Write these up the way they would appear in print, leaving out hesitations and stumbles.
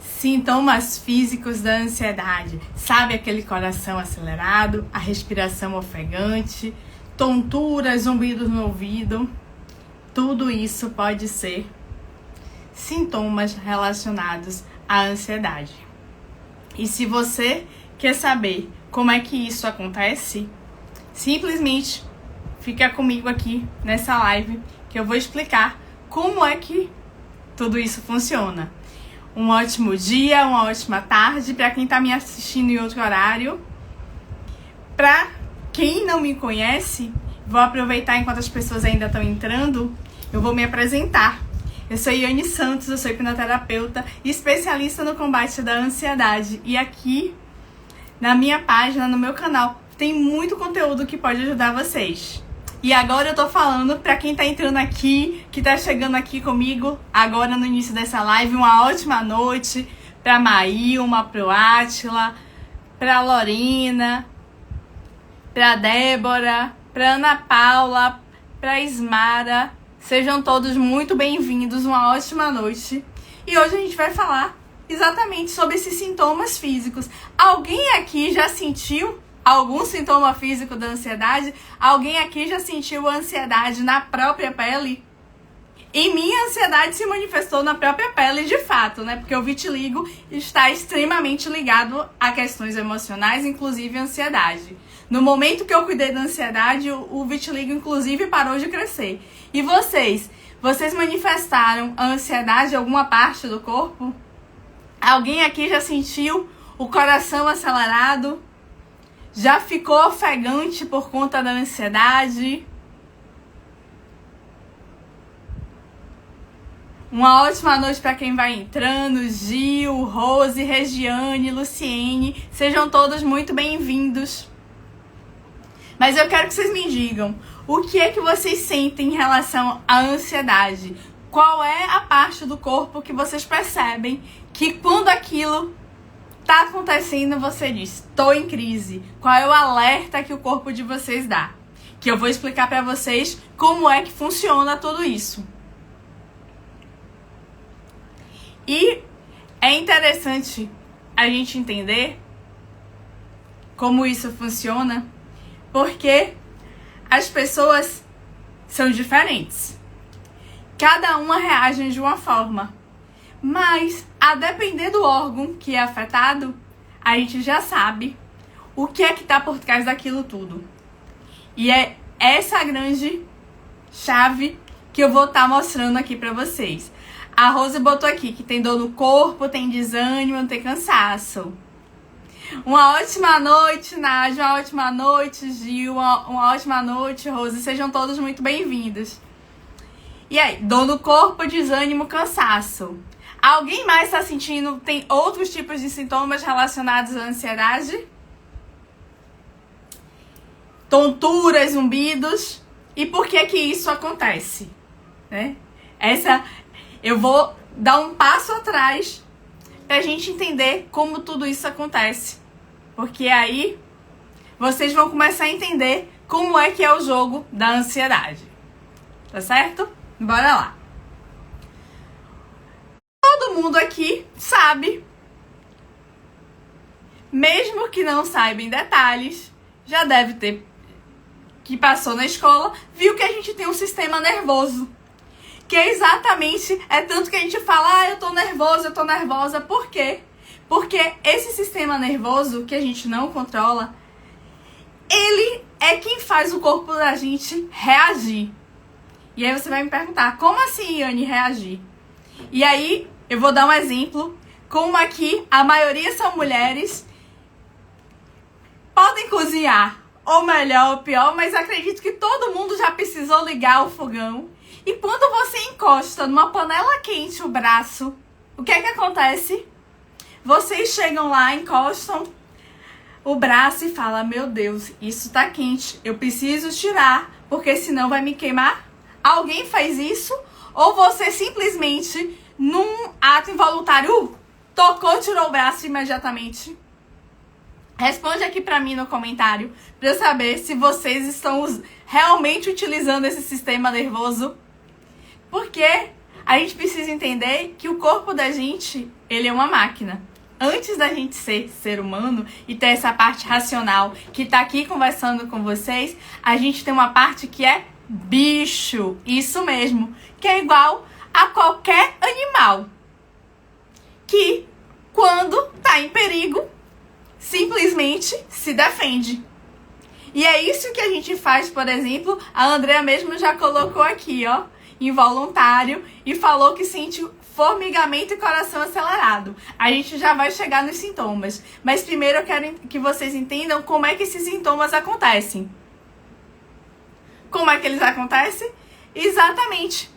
Sintomas físicos da ansiedade. Sabe aquele coração acelerado, a respiração ofegante, tontura, zumbidos no ouvido? Tudo isso pode ser sintomas relacionados à ansiedade. E se você quer saber como é que isso acontece, simplesmente fica comigo aqui nessa live que eu vou explicar como é que tudo isso funciona. Um ótimo dia, uma ótima tarde para quem está me assistindo em outro horário. Para quem não me conhece, vou aproveitar enquanto as pessoas ainda estão entrando, eu vou me apresentar. Eu sou Iane Santos, eu sou hipnoterapeuta e especialista no combate da ansiedade. E aqui na minha página, no meu canal, tem muito conteúdo que pode ajudar vocês. E agora eu tô falando pra quem tá entrando aqui, que tá chegando aqui comigo agora no início dessa live, uma ótima noite pra Maílma, pro Átila, pra Lorena, pra Débora, pra Ana Paula, pra Ismara. Sejam todos muito bem-vindos, uma ótima noite. E hoje a gente vai falar exatamente sobre esses sintomas físicos. Alguém aqui já sentiu algum sintoma físico da ansiedade? Alguém aqui já sentiu ansiedade na própria pele? E minha ansiedade se manifestou na própria pele de fato, né? Porque o vitiligo está extremamente ligado a questões emocionais, inclusive ansiedade. No momento que eu cuidei da ansiedade, o vitiligo inclusive parou de crescer. E vocês manifestaram a ansiedade em alguma parte do corpo? Alguém aqui já sentiu o coração acelerado? Já ficou ofegante por conta da ansiedade? Uma ótima noite para quem vai entrando. Gil, Rose, Regiane, Luciene. Sejam todos muito bem-vindos. Mas eu quero que vocês me digam, o que é que vocês sentem em relação à ansiedade? Qual é a parte do corpo que vocês percebem que quando aquilo tá acontecendo, você diz, tô em crise? Qual é o alerta que o corpo de vocês dá? Que eu vou explicar pra vocês como é que funciona tudo isso. E é interessante a gente entender como isso funciona, porque as pessoas são diferentes. Cada uma reage de uma forma. Mas, a depender do órgão que é afetado, a gente já sabe o que é que está por trás daquilo tudo. E é essa a grande chave que eu vou estar mostrando aqui para vocês. A Rose botou aqui que tem dor no corpo, tem desânimo, tem cansaço. Uma ótima noite, Nádia, uma ótima noite, Gil, uma ótima noite, Rose. Sejam todos muito bem-vindos. E aí, dor no corpo, desânimo, cansaço. Alguém mais está sentindo, tem outros tipos de sintomas relacionados à ansiedade? Tonturas, zumbidos. E por que que isso acontece? Né? Eu vou dar um passo atrás pra gente entender como tudo isso acontece. Porque aí vocês vão começar a entender como é que é o jogo da ansiedade. Tá certo? Bora lá. Todo mundo aqui sabe, mesmo que não saiba em detalhes, já deve ter, que passou na escola, viu que a gente tem um sistema nervoso. Que é exatamente, tanto que a gente fala, eu tô nervosa. Por quê? Porque esse sistema nervoso que a gente não controla, ele é quem faz o corpo da gente reagir. E aí você vai me perguntar, como assim, Iane, reagir? E aí eu vou dar um exemplo, como aqui a maioria são mulheres, podem cozinhar, ou melhor ou pior, mas acredito que todo mundo já precisou ligar o fogão. E quando você encosta numa panela quente o braço, o que é que acontece? Vocês chegam lá, encostam o braço e falam, meu Deus, isso tá quente, eu preciso tirar, porque senão vai me queimar. Alguém faz isso? Ou você simplesmente, num ato involuntário, tocou, tirou o braço imediatamente? Responde aqui pra mim no comentário, pra eu saber se vocês estão realmente utilizando esse sistema nervoso. Porque a gente precisa entender que o corpo da gente, ele é uma máquina. Antes da gente ser ser humano e ter essa parte racional que tá aqui conversando com vocês, a gente tem uma parte que é bicho, isso mesmo, que é igual a qualquer animal, que quando tá em perigo, simplesmente se defende. E é isso que a gente faz, por exemplo, a Andrea mesmo já colocou aqui, ó, involuntário, e falou que sente formigamento e coração acelerado. A gente já vai chegar nos sintomas. Mas primeiro eu quero que vocês entendam como é que esses sintomas acontecem. Como é que eles acontecem? Exatamente.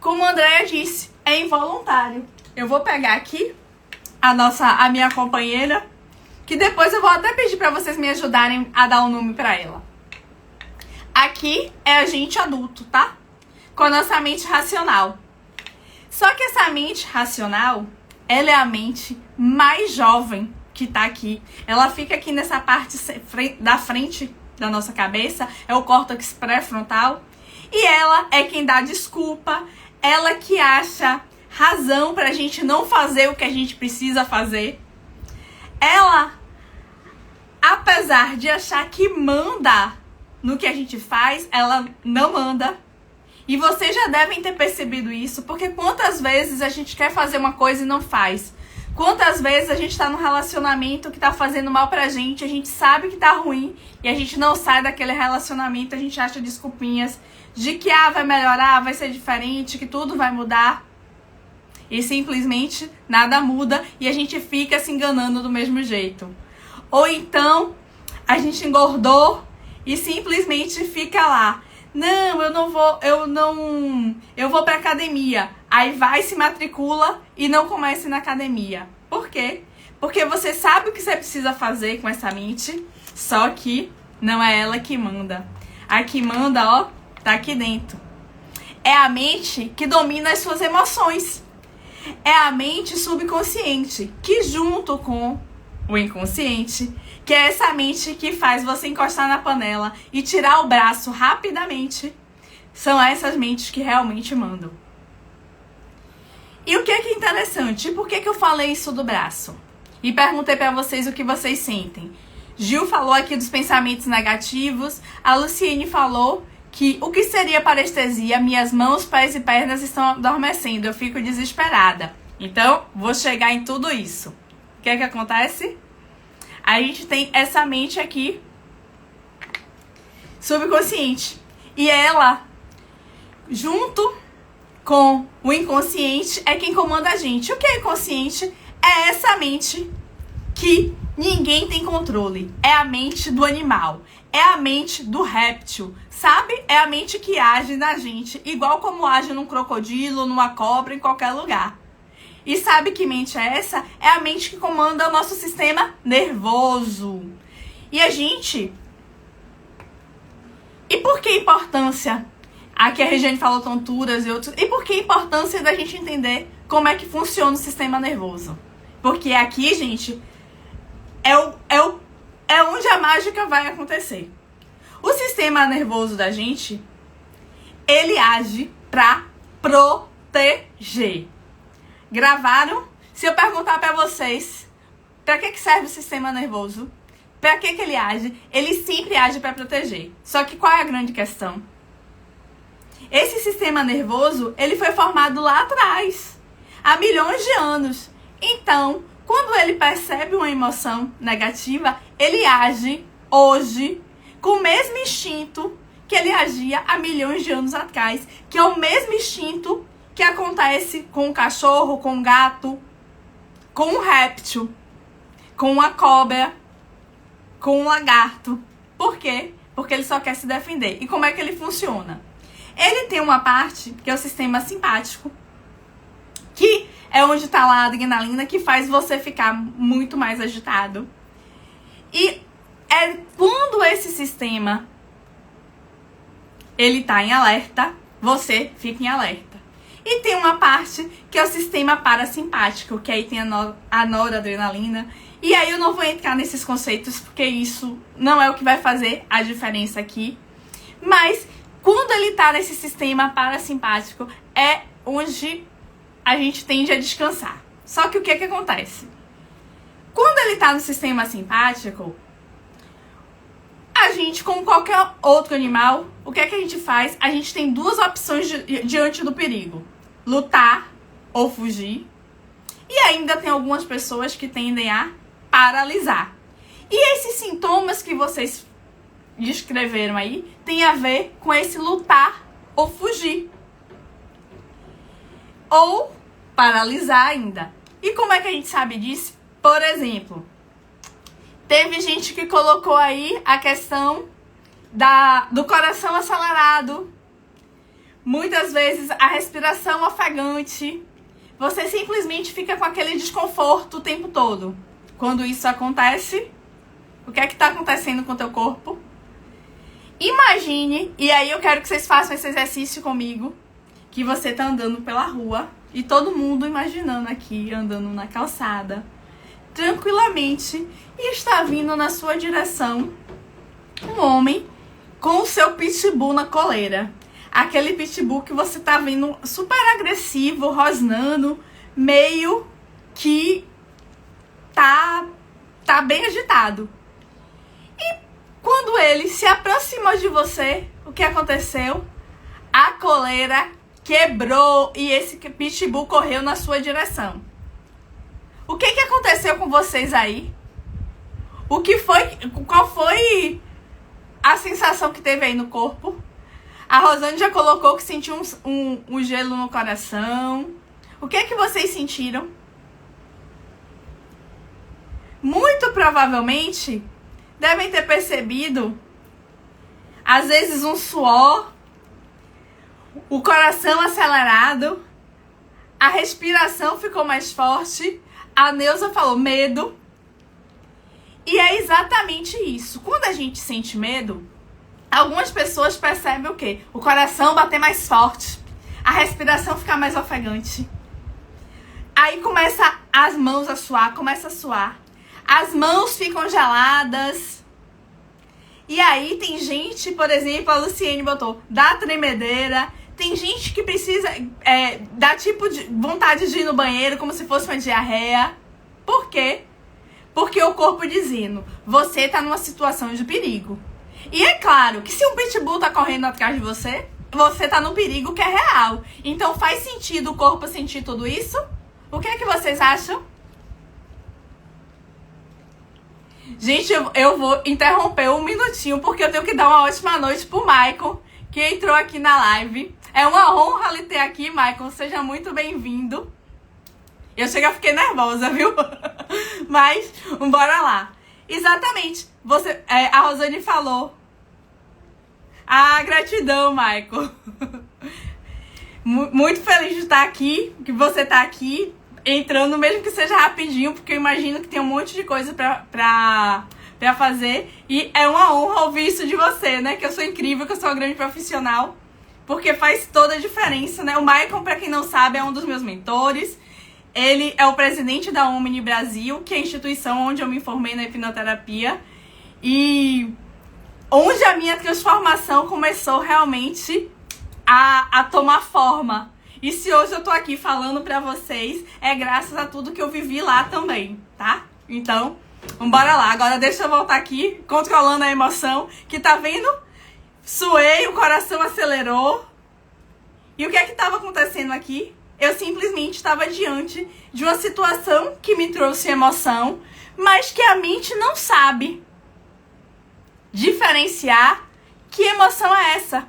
Como a Andrea disse, é involuntário. Eu vou pegar aqui a minha companheira, que depois eu vou até pedir para vocês me ajudarem a dar um nome para ela. Aqui é a gente adulto, tá? Com a nossa mente racional. Só que essa mente racional, ela é a mente mais jovem que tá aqui. Ela fica aqui nessa parte da frente da nossa cabeça, é o córtex pré-frontal. E ela é quem dá desculpa, ela que acha razão pra gente não fazer o que a gente precisa fazer. Ela, apesar de achar que manda no que a gente faz, ela não manda. E vocês já devem ter percebido isso, porque quantas vezes a gente quer fazer uma coisa e não faz? Quantas vezes a gente tá num relacionamento que tá fazendo mal pra gente, a gente sabe que tá ruim e a gente não sai daquele relacionamento, a gente acha desculpinhas de que vai melhorar, vai ser diferente, que tudo vai mudar. E simplesmente nada muda e a gente fica se enganando do mesmo jeito. Ou então a gente engordou e simplesmente fica lá. Não, eu vou pra academia. Aí vai, se matricula e não começa na academia. Por quê? Porque você sabe o que você precisa fazer com essa mente, só que não é ela que manda. A que manda, ó, tá aqui dentro. É a mente que domina as suas emoções. É a mente subconsciente, que junto com o inconsciente, que é essa mente que faz você encostar na panela e tirar o braço rapidamente, são essas mentes que realmente mandam. E o que é interessante? Por que eu falei isso do braço? E perguntei pra vocês o que vocês sentem. Gil falou aqui dos pensamentos negativos, a Luciene falou que o que seria parestesia? Minhas mãos, pés e pernas estão adormecendo, eu fico desesperada. Então, vou chegar em tudo isso. O que é que acontece? A gente tem essa mente aqui, subconsciente. E ela, junto com o inconsciente, é quem comanda a gente. O que é inconsciente? É essa mente que ninguém tem controle. É a mente do animal. É a mente do réptil. Sabe? É a mente que age na gente, igual como age num crocodilo, numa cobra, em qualquer lugar. E sabe que mente é essa? É a mente que comanda o nosso sistema nervoso. E a gente... E por que importância? Aqui a Regiane falou tonturas e outros. E por que importância da gente entender como é que funciona o sistema nervoso? Porque aqui, gente, é onde a mágica vai acontecer. O sistema nervoso da gente, ele age pra proteger. Gravaram? Se eu perguntar pra vocês, pra que serve o sistema nervoso? Pra que ele age? Ele sempre age pra proteger. Só que qual é a grande questão? Esse sistema nervoso, ele foi formado lá atrás, há milhões de anos. Então, quando ele percebe uma emoção negativa, ele age hoje com o mesmo instinto que ele agia há milhões de anos atrás, que é o mesmo instinto que acontece com o cachorro, com o gato, com o réptil, com a cobra, com o lagarto. Por quê? Porque ele só quer se defender. E como é que ele funciona? Ele tem uma parte que é o sistema simpático, que é onde está lá a adrenalina, que faz você ficar muito mais agitado. E é quando esse sistema ele tá em alerta, você fica em alerta. E tem uma parte que é o sistema parasimpático, que aí tem a noradrenalina. E aí eu não vou entrar nesses conceitos, porque isso não é o que vai fazer a diferença aqui. Mas quando ele tá nesse sistema parasimpático, é onde a gente tende a descansar. Só que o que acontece? Quando ele tá no sistema simpático, a gente, como qualquer outro animal, o que a gente faz? A gente tem duas opções diante do perigo: lutar ou fugir. E ainda tem algumas pessoas que tendem a paralisar. E esses sintomas que vocês descreveram aí tem a ver com esse lutar ou fugir. Ou paralisar ainda. E como é que a gente sabe disso? Por exemplo, teve gente que colocou aí a questão do coração acelerado. Muitas vezes a respiração ofegante. Você simplesmente fica com aquele desconforto o tempo todo. Quando isso acontece, o que é que está acontecendo com o teu corpo? Imagine, e aí eu quero que vocês façam esse exercício comigo, que você tá andando pela rua e todo mundo imaginando aqui, andando na calçada, tranquilamente, e está vindo na sua direção um homem com o seu pitbull na coleira. Aquele pitbull que você tá vendo super agressivo, rosnando, meio que tá bem agitado. E quando ele se aproximou de você, o que aconteceu? A coleira quebrou e esse pitbull correu na sua direção. O que aconteceu com vocês aí? Qual foi a sensação que teve aí no corpo? A Rosane já colocou que sentiu um gelo no coração. O que vocês sentiram? Muito provavelmente devem ter percebido, às vezes, um suor, o coração acelerado, a respiração ficou mais forte. A Neuza falou medo. E é exatamente isso. Quando a gente sente medo, algumas pessoas percebem o quê? O coração bater mais forte, a respiração ficar mais ofegante. Aí começa as mãos a suar, as mãos ficam geladas. E aí tem gente, por exemplo, a Luciene botou, dá tremedeira. Tem gente que precisa, dá tipo de vontade de ir no banheiro como se fosse uma diarreia. Por quê? Porque o corpo dizendo, você tá numa situação de perigo. E é claro que se um pitbull tá correndo atrás de você, você tá no perigo que é real. Então faz sentido o corpo sentir tudo isso? O que é que vocês acham? Gente, eu vou interromper um minutinho, porque eu tenho que dar uma ótima noite pro Maicon, que entrou aqui na live. É uma honra lhe ter aqui, Maicon. Seja muito bem-vindo. Eu cheguei a ficar nervosa, viu? Mas, bora lá. Exatamente. A Rosane falou. Ah, gratidão, Maicon. Muito feliz de estar aqui, que você tá aqui, entrando, mesmo que seja rapidinho, porque eu imagino que tem um monte de coisa pra fazer. E é uma honra ouvir isso de você, né? Que eu sou incrível, que eu sou uma grande profissional. Porque faz toda a diferença, né? O Maicon, pra quem não sabe, é um dos meus mentores. Ele é o presidente da Omni Brasil, que é a instituição onde eu me formei na hipnoterapia. E onde a minha transformação começou realmente a tomar forma. E se hoje eu tô aqui falando pra vocês, é graças a tudo que eu vivi lá também, tá? Então, bora lá. Agora deixa eu voltar aqui, controlando a emoção, que tá vendo? Suei, o coração acelerou. E o que é que tava acontecendo aqui? Eu simplesmente estava diante de uma situação que me trouxe emoção, mas que a mente não sabe diferenciar que emoção é essa.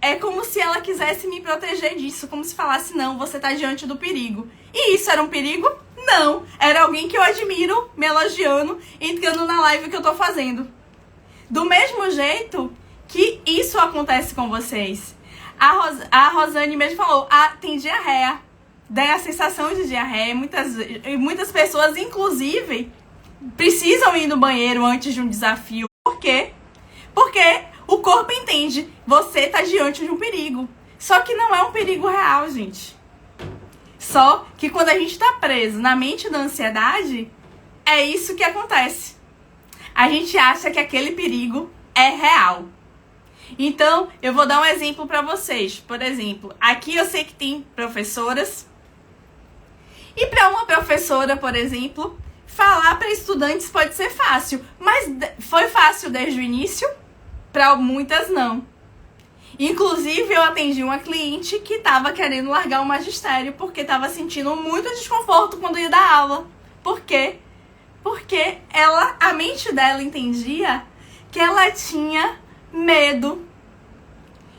É como se ela quisesse me proteger disso, como se falasse, não, você tá diante do perigo. E isso era um perigo? Não. Era alguém que eu admiro, me elogiando, entrando na live que eu tô fazendo. Do mesmo jeito que isso acontece com vocês. A Rosane mesmo falou, tem diarreia. Daí a sensação de diarreia, muitas pessoas, inclusive, precisam ir no banheiro antes de um desafio. Por quê? Porque o corpo entende, você tá diante de um perigo. Só que não é um perigo real, gente. Só que quando a gente tá preso na mente da ansiedade, é isso que acontece. A gente acha que aquele perigo é real. Então, eu vou dar um exemplo para vocês. Por exemplo, aqui eu sei que tem professoras. E para uma professora, por exemplo, falar para estudantes pode ser fácil. Mas foi fácil desde o início? Para muitas, não. Inclusive, eu atendi uma cliente que estava querendo largar o magistério porque estava sentindo muito desconforto quando ia dar aula. Por quê? Porque a mente dela entendia que ela tinha medo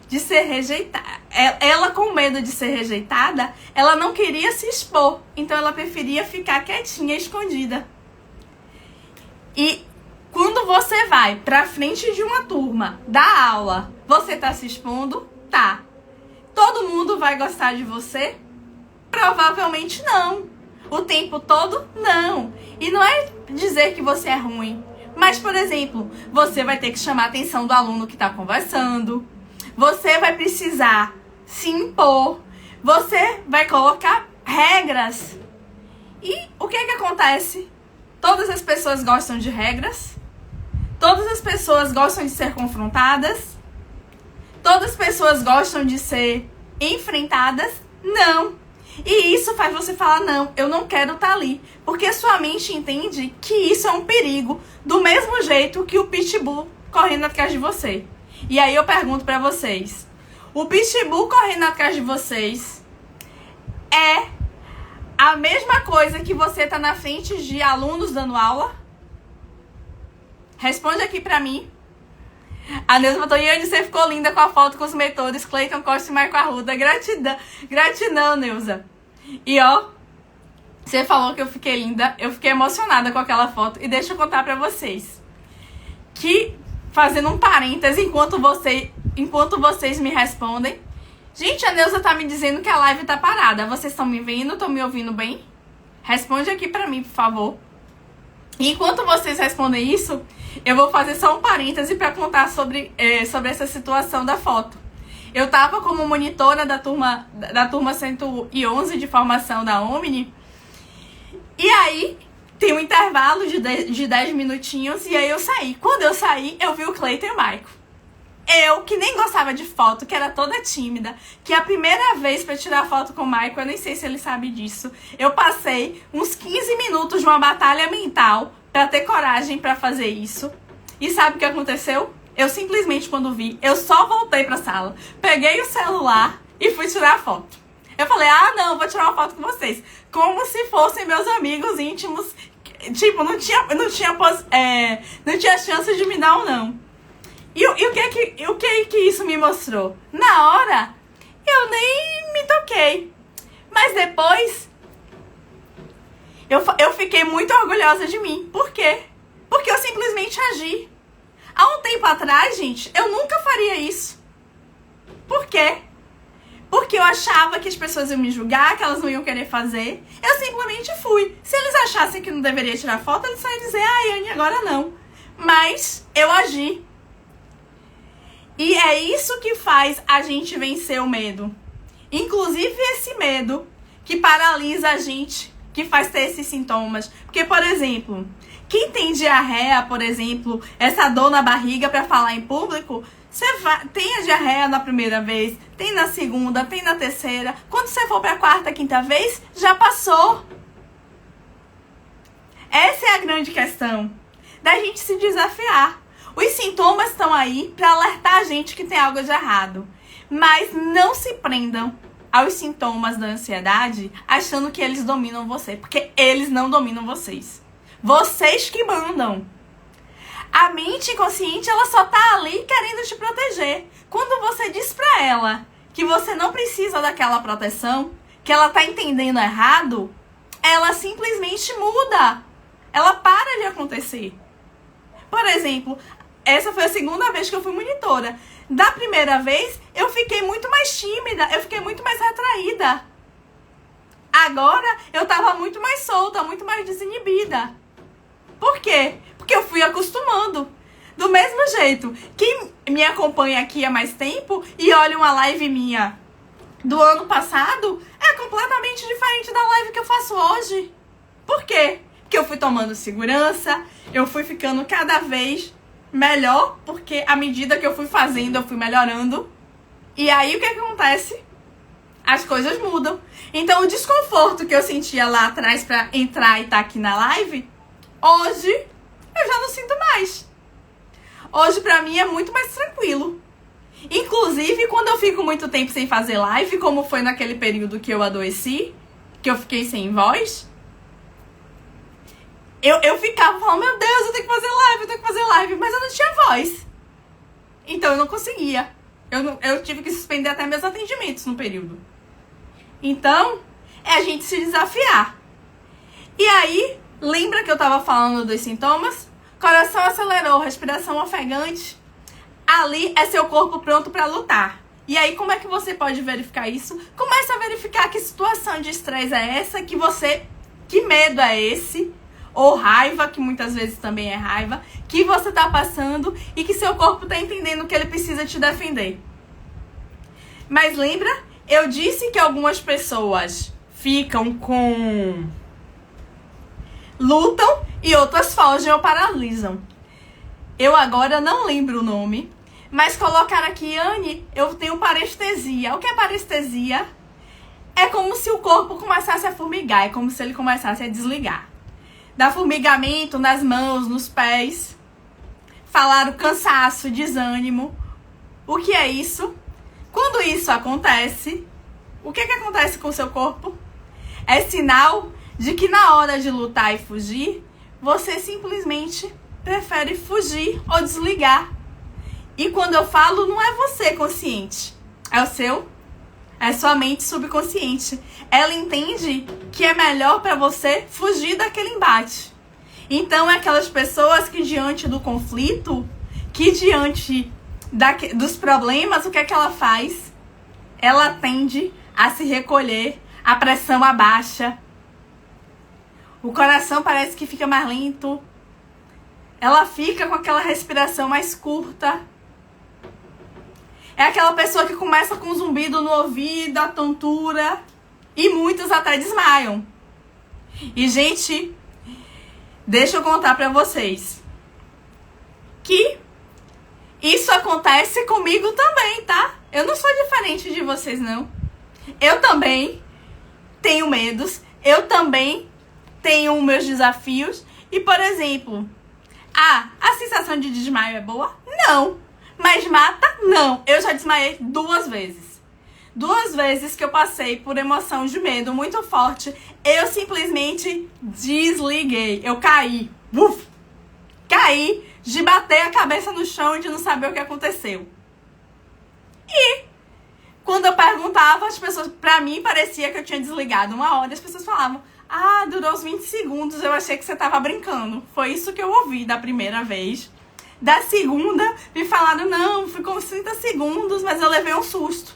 de ser rejeitada. Ela, com medo de ser rejeitada, ela não queria se expor. Então, ela preferia ficar quietinha, escondida. E quando você vai pra frente de uma turma, dar aula, você tá se expondo? Tá. Todo mundo vai gostar de você? Provavelmente não. O tempo todo? Não. E não é dizer que você é ruim. Mas, por exemplo, você vai ter que chamar a atenção do aluno que tá conversando. Você vai precisar se impor. Você vai colocar regras. E o que acontece? Todas as pessoas gostam de regras? Todas as pessoas gostam de ser confrontadas? Todas as pessoas gostam de ser enfrentadas? Não. E isso faz você falar, não, eu não quero estar ali. Porque sua mente entende que isso é um perigo, do mesmo jeito que o pitbull correndo atrás de você. E aí eu pergunto pra vocês, o pitbull correndo atrás de vocês é a mesma coisa que você tá na frente de alunos dando aula? Responde aqui pra mim. A Neuza Matoiane, você ficou linda com a foto com os mentores Cleiton Costa e Marco Arruda. Gratidão, Neuza. E ó, você falou que eu fiquei linda. Eu fiquei emocionada com aquela foto. E deixa eu contar pra vocês que, fazendo um parêntese enquanto vocês me respondem. Gente, a Neuza tá me dizendo que a live tá parada. Vocês estão me vendo? Estão me ouvindo bem? Responde aqui pra mim, por favor. E enquanto vocês respondem isso, eu vou fazer só um parêntese para contar sobre essa situação da foto. Eu estava como monitora da turma 111 de formação da Omni. E aí, tem um intervalo de 10 minutinhos e aí eu saí. Quando eu saí, eu vi o Cleiton e o Maico. Eu, que nem gostava de foto, que era toda tímida, que a primeira vez pra tirar foto com o Maico, eu nem sei se ele sabe disso, eu passei uns 15 minutos de uma batalha mental pra ter coragem pra fazer isso. E sabe o que aconteceu? Eu simplesmente, quando vi, eu só voltei pra sala, peguei o celular e fui tirar a foto. Eu falei, não, vou tirar uma foto com vocês. Como se fossem meus amigos íntimos. Tipo, não tinha chance de me dar um não. E o que isso me mostrou? Na hora, eu nem me toquei. Mas depois, eu fiquei muito orgulhosa de mim. Por quê? Porque eu simplesmente agi. Há um tempo atrás, gente, eu nunca faria isso. Por quê? Porque eu achava que as pessoas iam me julgar, que elas não iam querer fazer. Eu simplesmente fui. Se eles achassem que não deveria tirar foto, eles só iam dizer, Anne, agora não. Mas eu agi. E é isso que faz a gente vencer o medo. Inclusive esse medo que paralisa a gente, que faz ter esses sintomas. Porque, por exemplo, quem tem diarreia, por exemplo, essa dor na barriga para falar em público, tem a diarreia na primeira vez, tem na segunda, tem na terceira. Quando você for para a quarta, quinta vez, já passou. Essa é a grande questão da gente se desafiar. Os sintomas estão aí para alertar a gente que tem algo de errado. Mas não se prendam aos sintomas da ansiedade achando que eles dominam você. Porque eles não dominam vocês. Vocês que mandam. A mente inconsciente, ela só tá ali querendo te proteger. Quando você diz pra ela que você não precisa daquela proteção, que ela tá entendendo errado, ela simplesmente muda. Ela para de acontecer. Por exemplo, essa foi a segunda vez que eu fui monitora. Da primeira vez, eu fiquei muito mais tímida, eu fiquei muito mais retraída. Agora, eu tava muito mais solta, muito mais desinibida. Por quê? Porque eu fui acostumando. Do mesmo jeito, quem me acompanha aqui há mais tempo e olha uma live minha do ano passado, é completamente diferente da live que eu faço hoje. Por quê? Porque eu fui tomando segurança, eu fui ficando cada vez melhor, porque à medida que eu fui fazendo, eu fui melhorando. E aí, o que acontece? As coisas mudam. Então, o desconforto que eu sentia lá atrás pra entrar e estar aqui na live, hoje, eu já não sinto mais. Hoje, pra mim, é muito mais tranquilo. Inclusive, quando eu fico muito tempo sem fazer live, como foi naquele período que eu adoeci, que eu fiquei sem voz, eu ficava falando, meu Deus, eu tenho que fazer live, mas eu não tinha voz. Então, eu não conseguia. Eu tive que suspender até meus atendimentos no período. Então, é a gente se desafiar. E aí, lembra que eu tava falando dos sintomas? Coração acelerou, respiração ofegante. Ali é seu corpo pronto para lutar. E aí, como é que você pode verificar isso? Comece a verificar que situação de estresse é essa, que medo é esse, ou raiva, que muitas vezes também é raiva, que você tá passando e que seu corpo tá entendendo que ele precisa te defender. Mas lembra? Eu disse que algumas pessoas lutam e outras fogem ou paralisam. Eu agora não lembro o nome, mas colocaram aqui, Anne, eu tenho parestesia. O que é parestesia? É como se o corpo começasse a formigar, é como se ele começasse a desligar. Dá formigamento nas mãos, nos pés. Falaram cansaço, desânimo. O que é isso? Quando isso acontece, o que acontece com o seu corpo? É sinal de que na hora de lutar e fugir, você simplesmente prefere fugir ou desligar. E quando eu falo, não é você consciente, é sua mente subconsciente. Ela entende que é melhor para você fugir daquele embate. Então, é aquelas pessoas que diante do conflito, que diante dos problemas, o que é que ela faz? Ela tende a se recolher, a pressão abaixa, o coração parece que fica mais lento, ela fica com aquela respiração mais curta. É aquela pessoa que começa com um zumbido no ouvido, a tontura, e muitos até desmaiam. E, gente, deixa eu contar pra vocês que isso acontece comigo também, tá? Eu não sou diferente de vocês, não. Eu também tenho medos, eu também tenho meus desafios. E, por exemplo, a sensação de desmaio é boa? Não. Mas mata? Não. Eu já desmaiei 2 vezes. 2 vezes que eu passei por emoção de medo muito forte, eu simplesmente desliguei. Eu caí. Caí de bater a cabeça no chão e de não saber o que aconteceu. E quando eu perguntava, as pessoas, pra mim, parecia que eu tinha desligado 1 hora. As pessoas falavam, durou uns 20 segundos, eu achei que você tava brincando. Foi isso que eu ouvi da primeira vez. Da segunda, me falaram, não, ficou uns 30 segundos, mas eu levei um susto.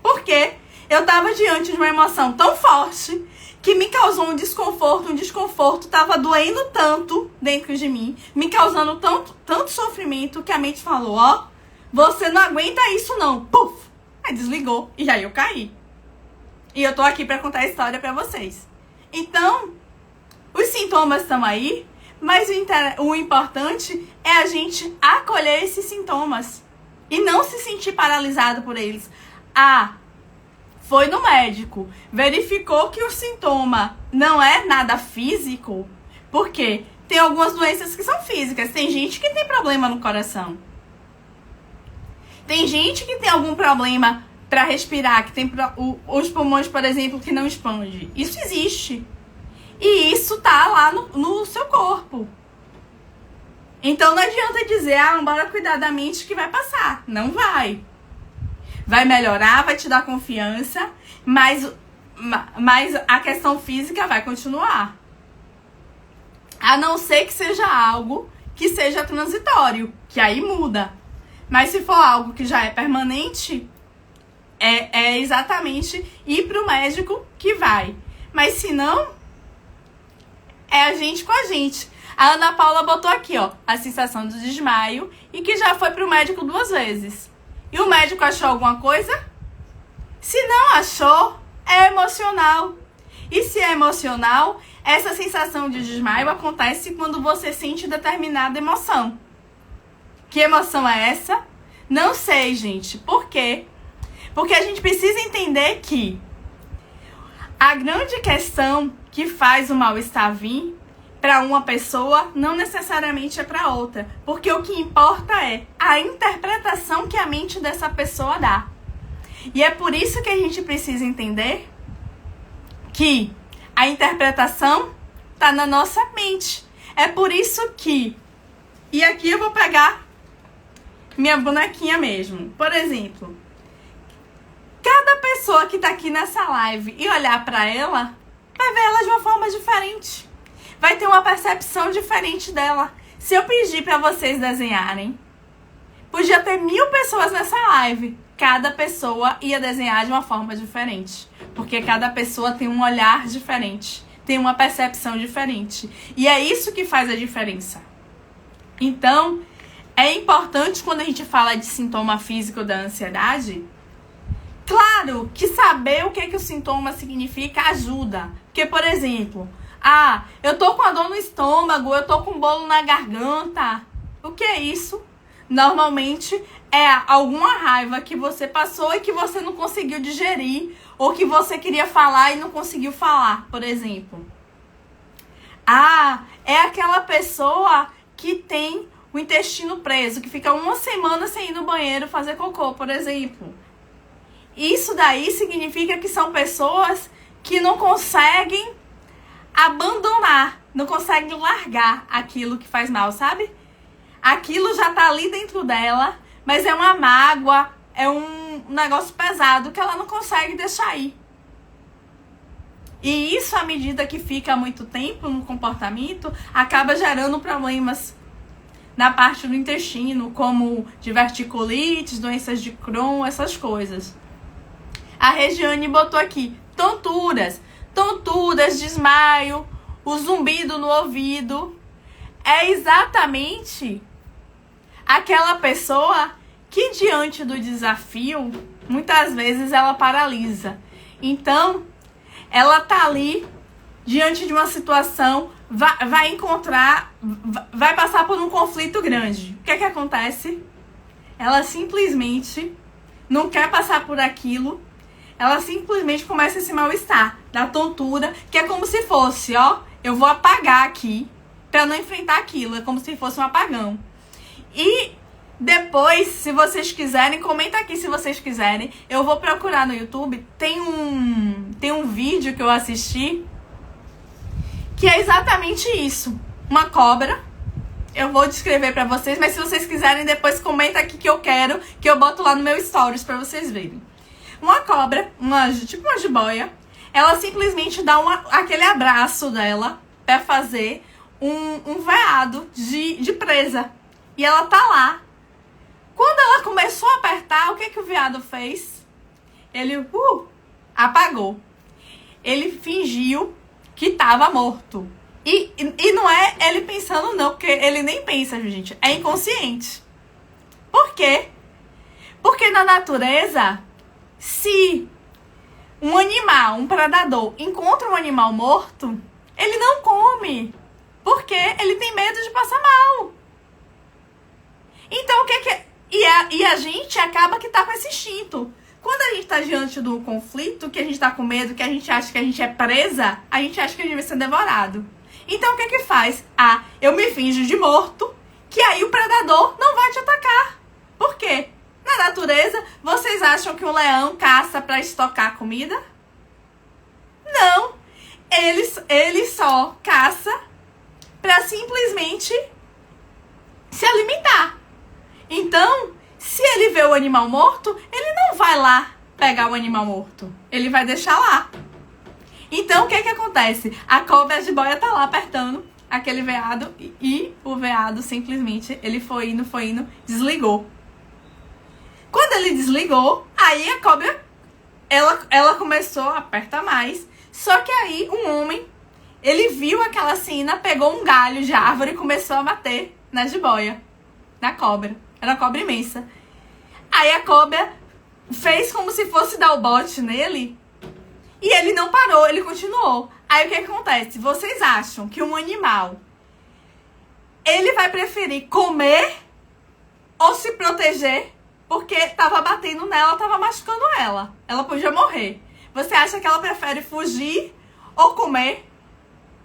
Por quê? Eu tava diante de uma emoção tão forte que me causou um desconforto tava doendo tanto dentro de mim, me causando tanto sofrimento que a mente falou, você não aguenta isso não. Puf! Aí desligou e aí eu caí. E eu tô aqui pra contar a história pra vocês. Então, os sintomas estão aí, mas o importante é a gente acolher esses sintomas e não se sentir paralisado por eles. Foi no médico, verificou que o sintoma não é nada físico, porque tem algumas doenças que são físicas. Tem gente que tem problema no coração. Tem gente que tem algum problema para respirar, que tem os pulmões, por exemplo, que não expande. Isso existe. E isso tá lá no seu corpo. Então não adianta dizer, bora cuidar da mente que vai passar. Não vai. Vai melhorar, vai te dar confiança, mas a questão física vai continuar. A não ser que seja algo que seja transitório, que aí muda. Mas se for algo que já é permanente, é exatamente ir pro médico que vai. Mas se não, é a gente com a gente. A Ana Paula botou aqui, a sensação do desmaio e que já foi pro médico 2 vezes. E o médico achou alguma coisa? Se não achou, é emocional. E se é emocional, essa sensação de desmaio acontece quando você sente determinada emoção. Que emoção é essa? Não sei, gente. Por quê? Porque a gente precisa entender que a grande questão que faz o mal-estar vir para uma pessoa não necessariamente é para outra. Porque o que importa é a interpretação que a mente dessa pessoa dá. E é por isso que a gente precisa entender que a interpretação está na nossa mente. É por isso que... E aqui eu vou pegar minha bonequinha mesmo. Por exemplo, cada pessoa que tá aqui nessa live e olhar para ela, vai ver ela de uma forma diferente. Vai ter uma percepção diferente dela. Se eu pedir para vocês desenharem, podia ter 1000 pessoas nessa live. Cada pessoa ia desenhar de uma forma diferente. Porque cada pessoa tem um olhar diferente. Tem uma percepção diferente. E é isso que faz a diferença. Então, é importante quando a gente fala de sintoma físico da ansiedade, claro que saber o que o sintoma significa ajuda. Porque, por exemplo, eu tô com a dor no estômago, eu tô com bolo na garganta. O que é isso? Normalmente é alguma raiva que você passou e que você não conseguiu digerir, ou que você queria falar e não conseguiu falar, por exemplo. É aquela pessoa que tem o intestino preso, que fica uma semana sem ir no banheiro fazer cocô, por exemplo. Isso daí significa que são pessoas que não conseguem abandonar, não conseguem largar aquilo que faz mal, sabe? Aquilo já tá ali dentro dela, mas é uma mágoa, é um negócio pesado que ela não consegue deixar ir. E isso, à medida que fica muito tempo no comportamento, acaba gerando problemas na parte do intestino, como diverticulites, doenças de Crohn, essas coisas. A Regiane botou aqui tonturas, desmaio, o zumbido no ouvido. É exatamente aquela pessoa que, diante do desafio, muitas vezes ela paralisa. Então, ela tá ali diante de uma situação, vai passar por um conflito grande. O que é que acontece? Ela simplesmente não quer passar por aquilo. Ela simplesmente começa esse mal-estar, da tontura, que é como se fosse, eu vou apagar aqui para não enfrentar aquilo. É como se fosse um apagão. E depois, se vocês quiserem, comenta aqui se vocês quiserem. Eu vou procurar no YouTube. Tem um vídeo que eu assisti que é exatamente isso. Uma cobra. Eu vou descrever pra vocês, mas se vocês quiserem, depois comenta aqui que eu quero, que eu boto lá no meu stories pra vocês verem. Uma cobra, tipo uma jiboia, ela simplesmente dá aquele abraço dela pra fazer um veado de presa. E ela tá lá. Quando ela começou a apertar, o que o veado fez? Ele apagou. Ele fingiu que tava morto. E não é ele pensando não, porque ele nem pensa, gente. É inconsciente. Por quê? Porque na natureza, se um animal, um predador, encontra um animal morto, ele não come. Porque ele tem medo de passar mal. Então, o que é... E a gente acaba que tá com esse instinto. Quando a gente tá diante do conflito, que a gente tá com medo, que a gente acha que a gente é presa, a gente acha que a gente vai ser devorado. Então, o que faz? Eu me finjo de morto, que aí o predador não vai te atacar. Por quê? Na natureza, vocês acham que um leão caça pra estocar comida? Não. Ele só caça pra simplesmente se alimentar. Então, se ele vê o animal morto, ele não vai lá pegar o animal morto. Ele vai deixar lá. Então, o que acontece? A cobra de boia tá lá apertando aquele veado e o veado simplesmente, ele foi indo, desligou. Quando ele desligou, aí a cobra, ela começou a apertar mais. Só que aí um homem, ele viu aquela cena, pegou um galho de árvore e começou a bater na jiboia, na cobra. Era uma cobra imensa. Aí a cobra fez como se fosse dar o bote nele. E ele não parou, ele continuou. Aí o que acontece? Vocês acham que um animal, ele vai preferir comer ou se proteger, porque tava batendo nela, tava machucando ela. Ela podia morrer. Você acha que ela prefere fugir ou comer?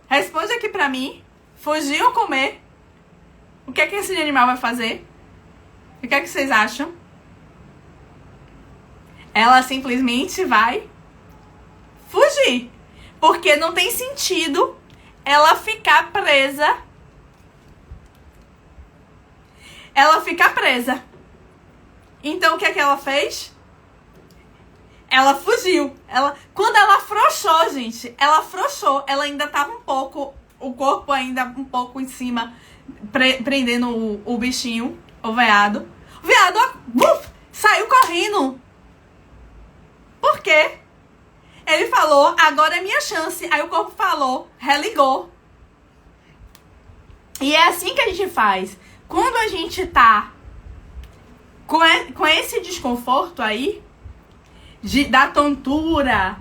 Responde aqui pra mim. Fugir ou comer? O que é que esse animal vai fazer? O que é que vocês acham? Ela simplesmente vai fugir. Porque não tem sentido ela ficar presa. Ela fica presa. Então o que é que ela fez? Ela fugiu. Quando ela afrouxou, gente, ela afrouxou. Ela ainda tava um pouco, o corpo ainda um pouco em cima, prendendo o bichinho, o veado. O veado saiu correndo. Por quê? Ele falou, agora é minha chance. Aí o corpo falou, religou. E é assim que a gente faz. Quando a gente tá com esse desconforto aí, da tontura,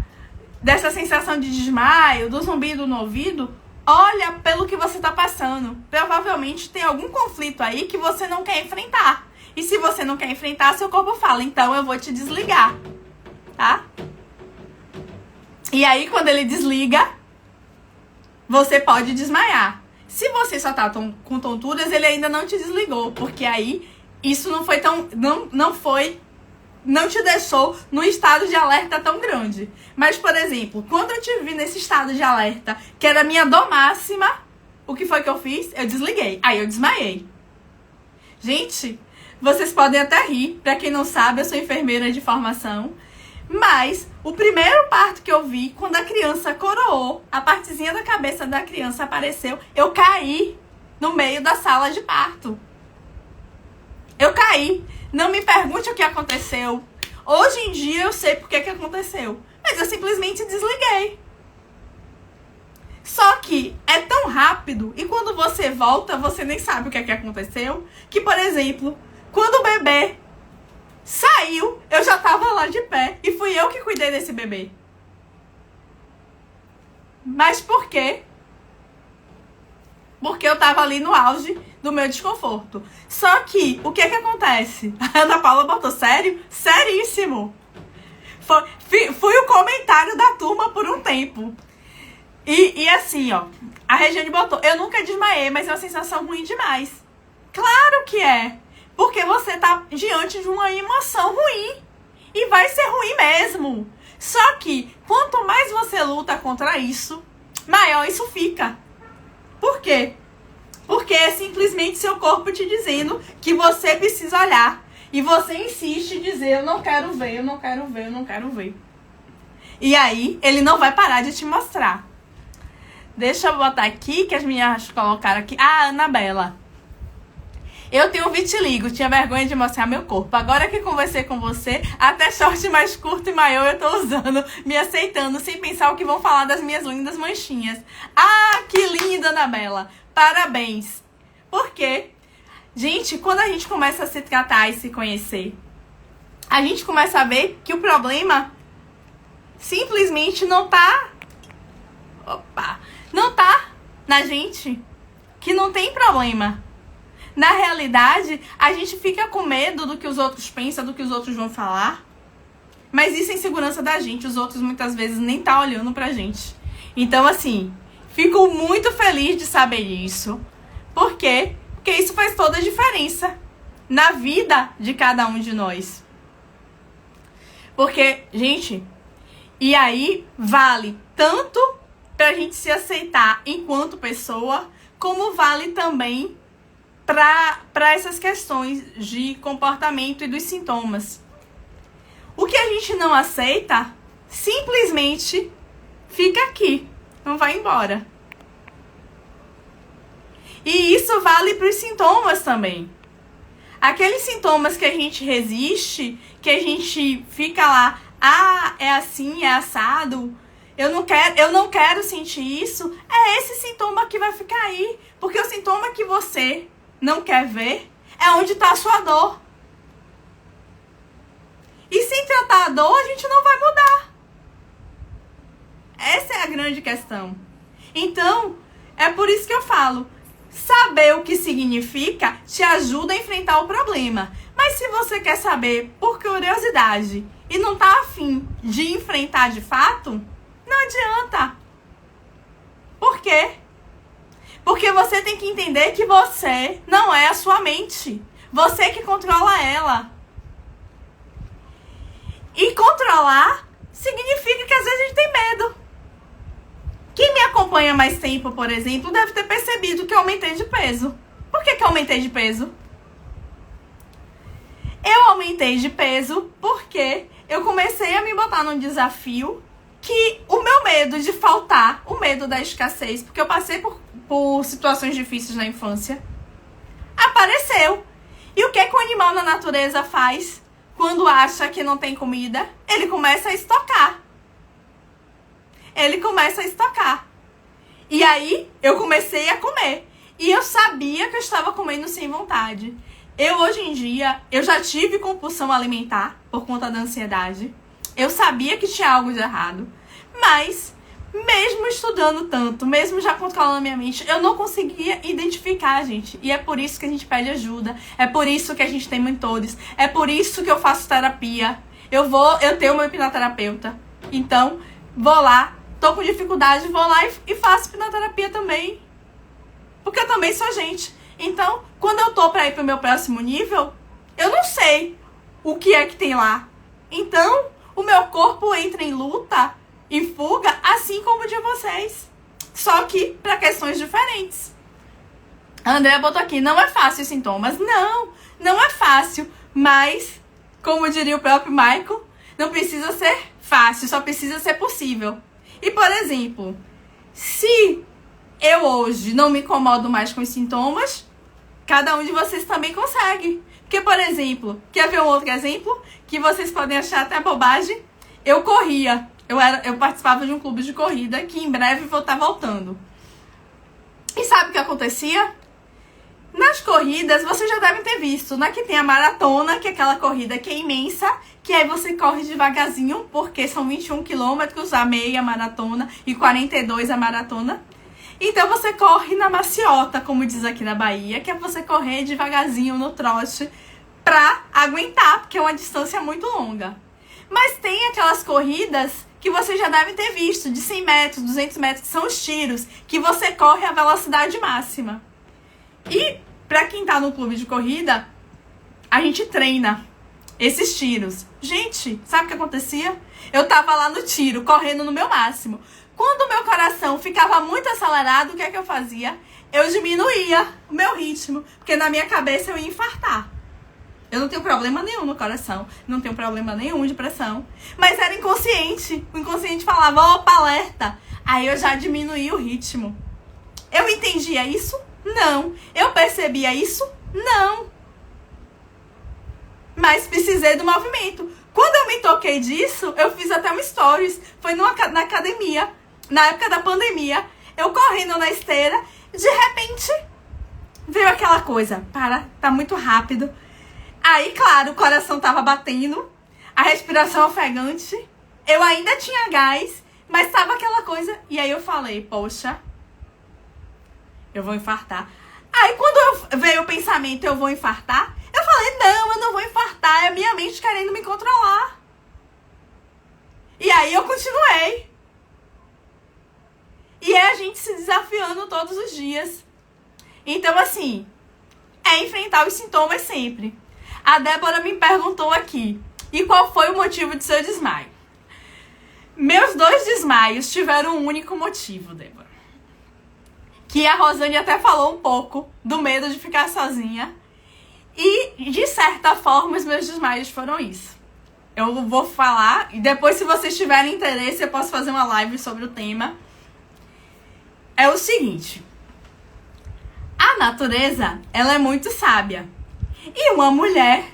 dessa sensação de desmaio, do zumbido no ouvido, olha pelo que você tá passando. Provavelmente tem algum conflito aí que você não quer enfrentar. E se você não quer enfrentar, seu corpo fala, então eu vou te desligar, tá? E aí, quando ele desliga, você pode desmaiar. Se você só tá com tonturas, ele ainda não te desligou, porque aí isso não foi tão... Não te deixou no estado de alerta tão grande. Mas, por exemplo, quando eu te vi nesse estado de alerta, que era a minha dor máxima, o que foi que eu fiz? Eu desliguei. Aí eu desmaiei. Gente, vocês podem até rir. Pra quem não sabe, eu sou enfermeira de formação. Mas o primeiro parto que eu vi, quando a criança coroou, a partezinha da cabeça da criança apareceu, eu caí no meio da sala de parto. Eu caí. Não me pergunte o que aconteceu. Hoje em dia eu sei por que aconteceu. Mas eu simplesmente desliguei. Só que é tão rápido e quando você volta, você nem sabe o que aconteceu. Que, por exemplo, quando o bebê saiu, eu já tava lá de pé. E fui eu que cuidei desse bebê. Mas por quê? Porque eu tava ali no auge do meu desconforto. Só que, o que acontece? A Ana Paula botou, sério? Seríssimo. Fui o comentário da turma por um tempo. E assim, ó, a Regiane botou, eu nunca desmaiei, mas é uma sensação ruim demais. Claro que é. Porque você tá diante de uma emoção ruim. E vai ser ruim mesmo. Só que, quanto mais você luta contra isso, maior isso fica. Por quê? Porque é simplesmente seu corpo te dizendo que você precisa olhar. E você insiste em dizer, eu não quero ver, eu não quero ver, eu não quero ver. E aí, ele não vai parar de te mostrar. Deixa eu botar aqui, que as meninas colocaram aqui. Ah, Anabela. Eu tenho vitiligo, tinha vergonha de mostrar meu corpo. Agora que conversei com você, até short mais curto e maior eu tô usando, me aceitando, sem pensar o que vão falar das minhas lindas manchinhas. Ah, que linda, Anabela. Parabéns. Por quê? Gente, quando a gente começa a se tratar e se conhecer, a gente começa a ver que o problema simplesmente não tá... Não tá na gente. Que não tem problema. Na realidade, a gente fica com medo do que os outros pensam, do que os outros vão falar. Mas isso é insegurança da gente. Os outros muitas vezes nem tá olhando pra gente. Então, assim, fico muito feliz de saber isso. Por quê? Porque isso faz toda a diferença na vida de cada um de nós. Porque, gente, e aí vale tanto pra gente se aceitar enquanto pessoa, como vale também para essas questões de comportamento e dos sintomas. O que a gente não aceita, simplesmente fica aqui, não vai embora. E isso vale para os sintomas também. Aqueles sintomas que a gente resiste, que a gente fica lá, ah, é assim, é assado, eu não quero sentir isso, é esse sintoma que vai ficar aí. Porque o sintoma que você não quer ver é onde está a sua dor. E sem tratar a dor, a gente não vai mudar. Essa é a grande questão. Então, é por isso que eu falo, Saber o que significa te ajuda a enfrentar o problema. Mas se você quer saber por curiosidade e não tá afim de enfrentar de fato, não adianta. Por quê? Porque você tem que entender que você não é a sua mente. Você que controla ela. E controlar significa que às vezes a gente tem medo. Quem me acompanha há mais tempo, por exemplo, deve ter percebido que eu aumentei de peso. Por que eu aumentei de peso? Eu aumentei de peso porque eu comecei a me botar num desafio que o meu medo de faltar, o medo da escassez, porque eu passei por situações difíceis na infância, apareceu. E o que o animal na natureza faz quando acha que não tem comida? Ele começa a estocar. Ele começa a estocar. E aí, eu comecei a comer. E eu sabia que eu estava comendo sem vontade. Hoje em dia, eu já tive compulsão alimentar por conta da ansiedade. Eu sabia que tinha algo de errado. Mas, mesmo estudando tanto, mesmo já controlando a minha mente, eu não conseguia identificar, gente. E é por isso que a gente pede ajuda. É por isso que a gente tem mentores. É por isso que eu faço terapia. Eu tenho meu hipnoterapeuta. Então, vou lá. Tô com dificuldade, vou lá e faço hipnoterapia também. Porque eu também sou gente. Então, quando eu tô pra ir pro meu próximo nível, eu não sei o que é que tem lá. Então, o meu corpo entra em luta, em fuga, assim como o de vocês. Só que pra questões diferentes. A Andrea botou aqui, não é fácil os sintomas. Não, não é fácil. Mas, como diria o próprio Michael, não precisa ser fácil, só precisa ser possível. E, por exemplo, se eu hoje não me incomodo mais com os sintomas, cada um de vocês também consegue. Porque, por exemplo, quer ver um outro exemplo? Que vocês podem achar até bobagem. Eu corria. Eu participava de um clube de corrida que em breve vou estar voltando. E sabe o que acontecia? Nas corridas, vocês já devem ter visto, né? Que tem a maratona, que é aquela corrida que é imensa, que aí você corre devagarzinho, porque são 21 quilômetros a meia maratona e 42 a maratona. Então você corre na maciota, como diz aqui na Bahia, que é você correr devagarzinho no trote pra aguentar, porque é uma distância muito longa. Mas tem aquelas corridas que você já deve ter visto, de 100 metros, 200 metros, que são os tiros, que você corre a velocidade máxima. E pra quem tá no clube de corrida, a gente treina esses tiros. Gente, sabe o que acontecia? Eu tava lá no tiro, correndo no meu máximo. Quando o meu coração ficava muito acelerado, o que é que eu fazia? Eu diminuía o meu ritmo, porque na minha cabeça eu ia infartar. Eu não tenho problema nenhum no coração, não tenho problema nenhum de pressão. Mas era inconsciente. O inconsciente falava, opa, alerta. Aí eu já diminuía o ritmo. Eu entendia isso? Não. Eu percebia isso? Não. Mas precisei do movimento. Quando eu me toquei disso, eu fiz até um stories. Foi na academia, na época da pandemia. Eu correndo na esteira, de repente, veio aquela coisa. Para, tá muito rápido. Aí, claro, o coração tava batendo, a respiração ofegante. Eu ainda tinha gás, mas tava aquela coisa. E aí eu falei, poxa, eu vou infartar. Aí quando veio o pensamento, eu vou infartar, eu falei, não, eu não vou infartar, é a minha mente querendo me controlar. E aí eu continuei. E é a gente se desafiando todos os dias. Então, assim, é enfrentar os sintomas sempre. A Débora me perguntou aqui, e qual foi o motivo de seu desmaio? Meus 2 desmaios tiveram um único motivo, Débora. Que a Rosane até falou um pouco do medo de ficar sozinha. E, de certa forma, os meus desmaios foram isso. Eu vou falar, e depois, se vocês tiverem interesse, eu posso fazer uma live sobre o tema. É o seguinte. A natureza, ela é muito sábia. E uma mulher,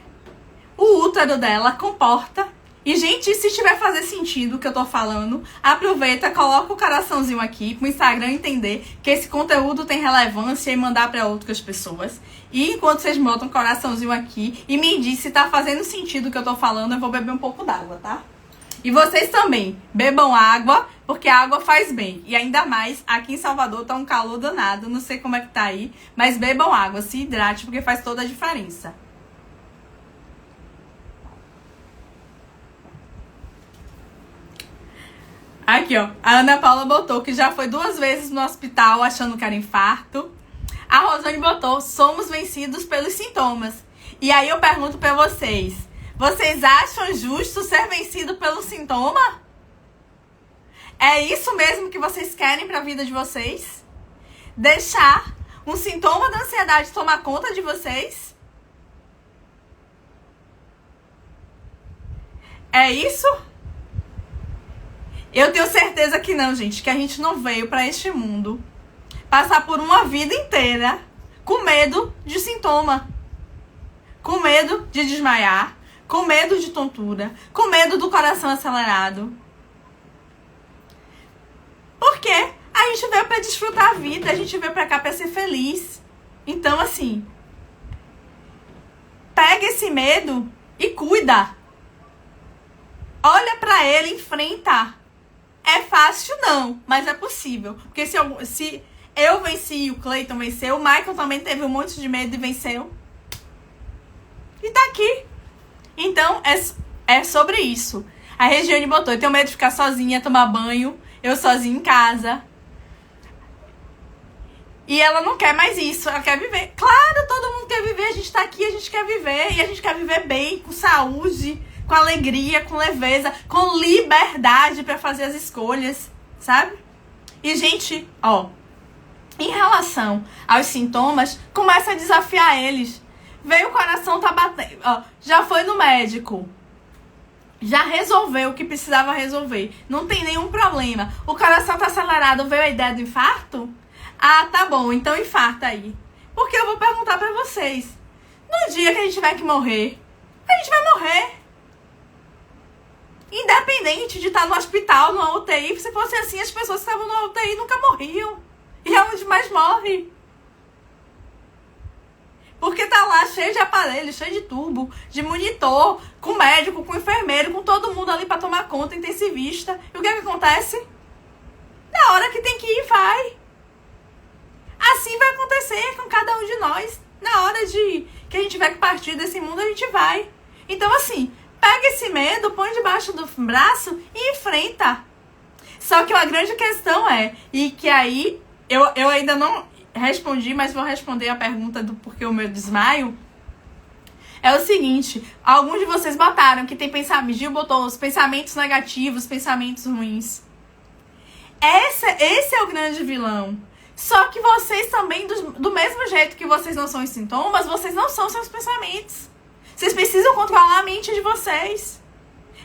o útero dela comporta. E, gente, se tiver fazer sentido o que eu tô falando, aproveita, coloca o coraçãozinho aqui pro Instagram entender que esse conteúdo tem relevância e mandar para outras pessoas. E enquanto vocês botam o coraçãozinho aqui e me diz se tá fazendo sentido o que eu tô falando, eu vou beber um pouco d'água, tá? E vocês também, bebam água, porque a água faz bem. E ainda mais, aqui em Salvador tá um calor danado, não sei como é que tá aí, mas bebam água, se hidrate, porque faz toda a diferença. Aqui, ó, a Ana Paula botou que já foi 2 vezes no hospital achando que era infarto. A Rosane botou, somos vencidos pelos sintomas. E aí eu pergunto pra vocês, vocês acham justo ser vencido pelo sintoma? É isso mesmo que vocês querem pra vida de vocês? Deixar um sintoma da ansiedade tomar conta de vocês? É isso? Eu tenho certeza que não, gente, que a gente não veio pra este mundo passar por uma vida inteira com medo de sintoma, com medo de desmaiar, com medo de tontura, com medo do coração acelerado. Porque a gente veio pra desfrutar a vida, a gente veio pra cá pra ser feliz. Então, assim, pega esse medo e cuida. Olha pra ele, enfrenta. É fácil não, mas é possível. Porque se eu venci e o Cleiton venceu, o Michael também teve um monte de medo e venceu. E tá aqui. Então, é sobre isso. A Regiane botou, eu tenho medo de ficar sozinha, tomar banho, eu sozinha em casa. E ela não quer mais isso, ela quer viver. Claro, todo mundo quer viver, a gente tá aqui, a gente quer viver. E a gente quer viver bem, com saúde, com alegria, com leveza, com liberdade pra fazer as escolhas, sabe? E, gente, ó, em relação aos sintomas, começa a desafiar eles. Veio o coração, tá batendo, ó, já foi no médico, já resolveu o que precisava resolver, não tem nenhum problema. O coração tá acelerado, veio a ideia do infarto? Ah, tá bom, então infarta aí. Porque eu vou perguntar pra vocês, no dia que a gente tiver que morrer, a gente vai morrer. Independente de estar no hospital, no UTI, se fosse assim, as pessoas que estavam no UTI nunca morriam. E é onde mais morre. Porque tá lá cheio de aparelho, cheio de tubo, de monitor, com médico, com enfermeiro, com todo mundo ali pra tomar conta, intensivista. E o que acontece? Na hora que tem que ir, vai. Assim vai acontecer com cada um de nós. Na hora que a gente tiver que partir desse mundo, a gente vai. Então, assim, pega esse medo, põe debaixo do braço e enfrenta. Só que a grande questão é, e que aí eu ainda não respondi, mas vou responder a pergunta do porquê o meu desmaio. É o seguinte, alguns de vocês botaram que tem pensamento, Gil botou os pensamentos negativos, pensamentos ruins. Esse é o grande vilão. Só que vocês também, do mesmo jeito que vocês não são os sintomas, vocês não são seus pensamentos. Vocês precisam controlar a mente de vocês.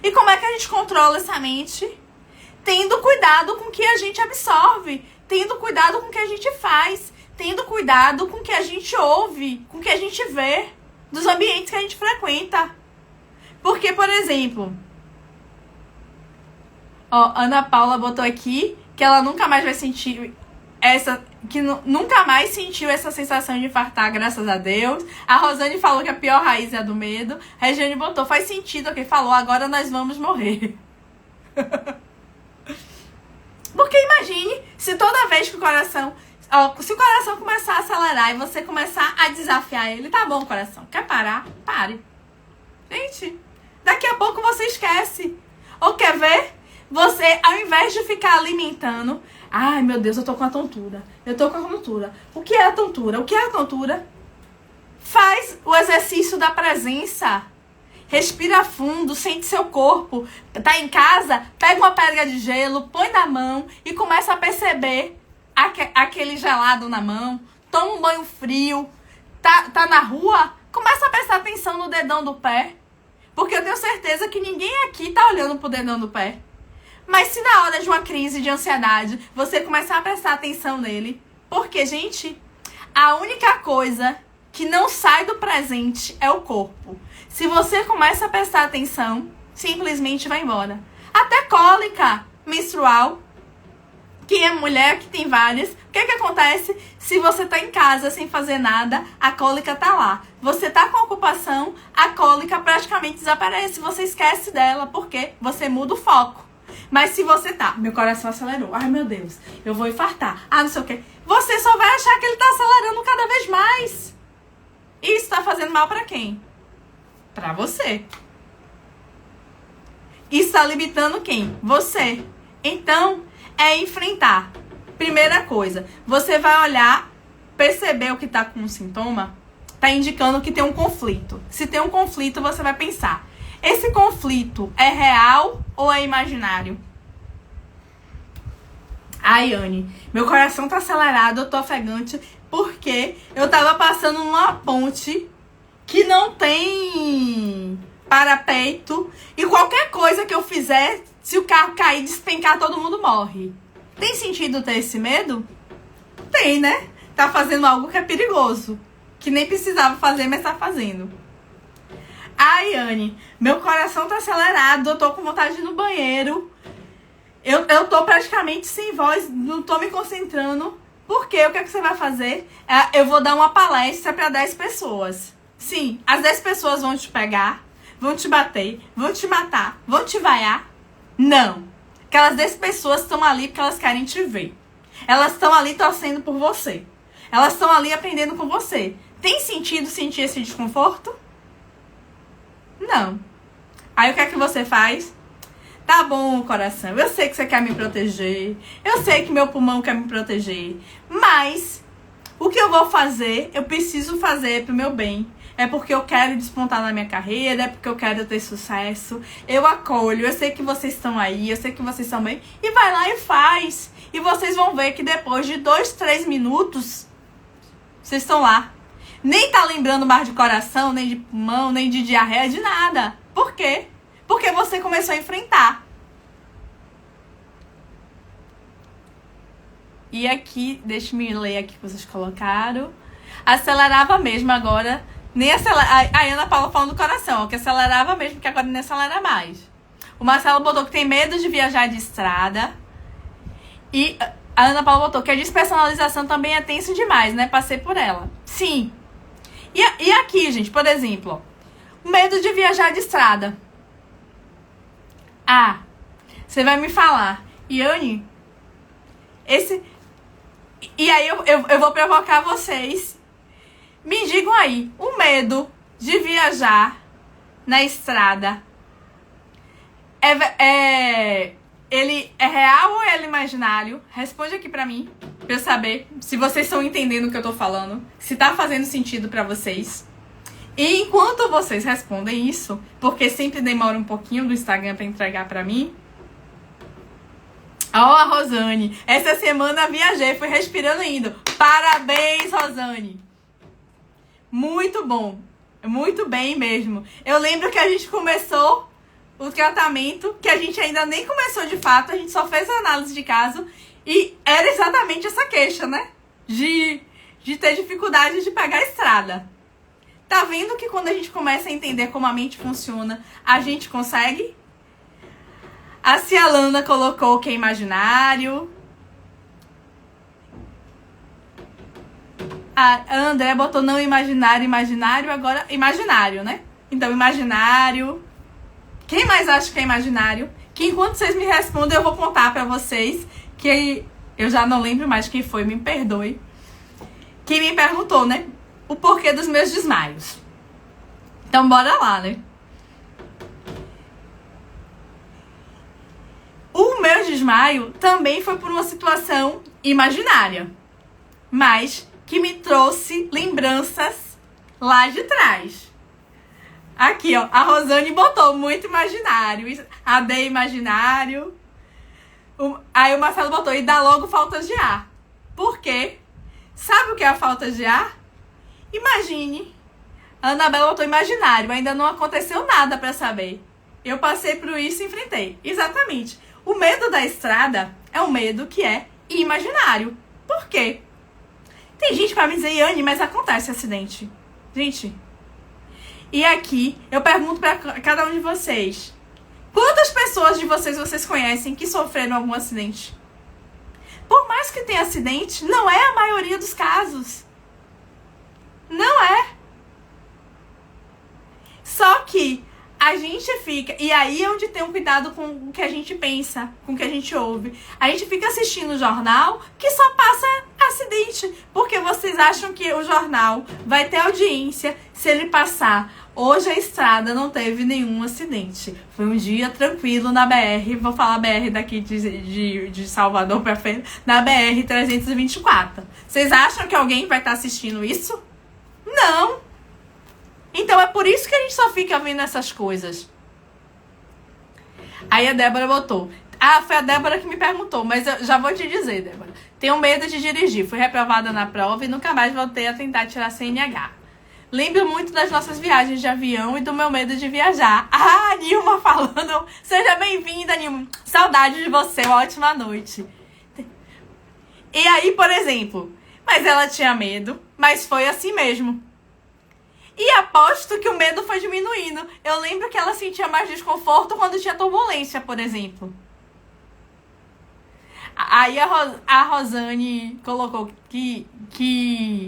E como é que a gente controla essa mente? Tendo cuidado com o que a gente absorve, tendo cuidado com o que a gente faz, tendo cuidado com o que a gente ouve, com o que a gente vê, dos ambientes que a gente frequenta. Porque, por exemplo, ó, Ana Paula botou aqui que ela nunca mais vai sentir nunca mais sentiu essa sensação de infartar, graças a Deus. A Rosane falou que a pior raiz é a do medo. A Regiane botou, faz sentido, ok, falou, agora nós vamos morrer. Porque imagine se toda vez que o coração, ó, se o coração começar a acelerar e você começar a desafiar ele, tá bom, coração, quer parar? Pare. Gente, daqui a pouco você esquece. Ou quer ver? Você, ao invés de ficar alimentando, ai meu Deus, eu tô com a tontura, eu tô com a tontura. O que é a tontura? O que é a tontura? Faz o exercício da presença. Respira fundo, sente seu corpo. Tá em casa? Pega uma pedra de gelo, põe na mão e começa a perceber aquele gelado na mão. Toma um banho frio. Tá na rua? Começa a prestar atenção no dedão do pé. Porque eu tenho certeza que ninguém aqui tá olhando pro dedão do pé. Mas se na hora de uma crise de ansiedade você começar a prestar atenção nele, porque, gente, a única coisa que não sai do presente é o corpo. Se você começa a prestar atenção, simplesmente vai embora. Até cólica menstrual. Quem é mulher, que tem várias. O que acontece se você tá em casa sem fazer nada, a cólica tá lá. Você tá com ocupação, a cólica praticamente desaparece. Você esquece dela, porque você muda o foco. Mas se você tá, meu coração acelerou, ai meu Deus, eu vou infartar, não sei o que. Você só vai achar que ele tá acelerando cada vez mais. E isso tá fazendo mal pra quem? Pra você. Isso tá limitando quem? Você. Então, é enfrentar. Primeira coisa, você vai olhar, perceber o que tá com um sintoma, tá indicando que tem um conflito. Se tem um conflito, você vai pensar, esse conflito é real ou é imaginário? Ai, Anne, meu coração tá acelerado, eu tô ofegante, porque eu tava passando numa ponte que não tem parapeito e qualquer coisa que eu fizer, se o carro cair, despencar, todo mundo morre. Tem sentido ter esse medo? Tem, né? Tá fazendo algo que é perigoso, que nem precisava fazer, mas tá fazendo. Ai, Anne, meu coração tá acelerado, eu tô com vontade de ir no banheiro. Eu tô praticamente sem voz, não tô me concentrando. Por quê? O que é que você vai fazer? Eu vou dar uma palestra para 10 pessoas. Sim, as 10 pessoas vão te pegar, vão te bater, vão te matar, vão te vaiar. Não. Aquelas 10 pessoas estão ali porque elas querem te ver. Elas estão ali torcendo por você. Elas estão ali aprendendo com você. Tem sentido sentir esse desconforto? Não. Aí o que é que você faz? Tá bom, coração, eu sei que você quer me proteger, eu sei que meu pulmão quer me proteger, mas o que eu vou fazer, eu preciso fazer pro meu bem. É porque eu quero despontar na minha carreira, é porque eu quero ter sucesso. Eu acolho, eu sei que vocês estão aí, eu sei que vocês estão bem. E vai lá e faz. E vocês vão ver que depois de 2, 3 minutos, vocês estão lá. Nem tá lembrando mais de coração, nem de pulmão, nem de diarreia, de nada. Por quê? Porque você começou a enfrentar. E aqui, deixa eu ler aqui que vocês colocaram. Acelerava mesmo agora. Nem acelera. A Ana Paula falando do coração, ó, que acelerava mesmo, que agora nem acelera mais. O Marcelo botou que tem medo de viajar de estrada. E a Ana Paula botou que a despersonalização também é tenso demais, né? Passei por ela. Sim. E aqui, gente, por exemplo, ó, medo de viajar de estrada. Você vai me falar, Iane, e aí eu vou provocar vocês. Me digam aí, o medo de viajar na estrada, ele é real ou é imaginário? Responde aqui pra mim, pra eu saber se vocês estão entendendo o que eu tô falando, se tá fazendo sentido pra vocês. E enquanto vocês respondem isso, porque sempre demora um pouquinho do Instagram pra entregar pra mim. Ó, a Rosane. Essa semana viajei, fui respirando indo. Parabéns, Rosane. Muito bom. Muito bem mesmo. Eu lembro que a gente começou o tratamento, que a gente ainda nem começou de fato, a gente só fez a análise de caso. E era exatamente essa queixa, né? De ter dificuldade de pegar a estrada. Tá vendo que quando a gente começa a entender como a mente funciona, a gente consegue? A Cialana colocou que é imaginário. A André botou não imaginário, agora imaginário, né? Então, imaginário. Quem mais acha que é imaginário? Que enquanto vocês me respondem, eu vou contar pra vocês que eu já não lembro mais quem foi, me perdoe. Que me perguntou, né? O porquê dos meus desmaios. Então, bora lá, né? O meu desmaio também foi por uma situação imaginária, mas que me trouxe lembranças lá de trás. Aqui, ó, a Rosane botou muito imaginário, a D imaginário. Aí o Marcelo botou, e dá logo falta de ar. Por quê? Sabe o que é a falta de ar? Imagine. A Anabela botou imaginário, ainda não aconteceu nada pra saber. Eu passei por isso e enfrentei. Exatamente. O medo da estrada é um medo que é imaginário. Por quê? Tem gente que vai me dizer, Iane, mas acontece acidente. Gente, e aqui eu pergunto pra cada um de vocês. Quantas pessoas de vocês conhecem que sofreram algum acidente? Por mais que tenha acidente, não é a maioria dos casos. Não é. Só que a gente fica... E aí é onde tem um cuidado com o que a gente pensa, com o que a gente ouve. A gente fica assistindo o jornal que só passa acidente. Porque vocês acham que o jornal vai ter audiência se ele passar... Hoje a estrada não teve nenhum acidente. Foi um dia tranquilo na BR. Vou falar BR daqui de Salvador pra frente. Na BR-324. Vocês acham que alguém vai estar assistindo isso? Não. Então é por isso que a gente só fica vendo essas coisas. Aí a Débora botou. Ah, foi a Débora que me perguntou. Mas eu já vou te dizer, Débora. Tenho medo de dirigir. Fui reprovada na prova e nunca mais voltei a tentar tirar CNH. Lembro muito das nossas viagens de avião e do meu medo de viajar. Ah, Nilma falando. Seja bem-vinda, Nilma. Saudade de você, uma ótima noite. E aí, por exemplo, mas ela tinha medo, mas foi assim mesmo. E aposto que o medo foi diminuindo. Eu lembro que ela sentia mais desconforto quando tinha turbulência, por exemplo. Aí a Rosane colocou que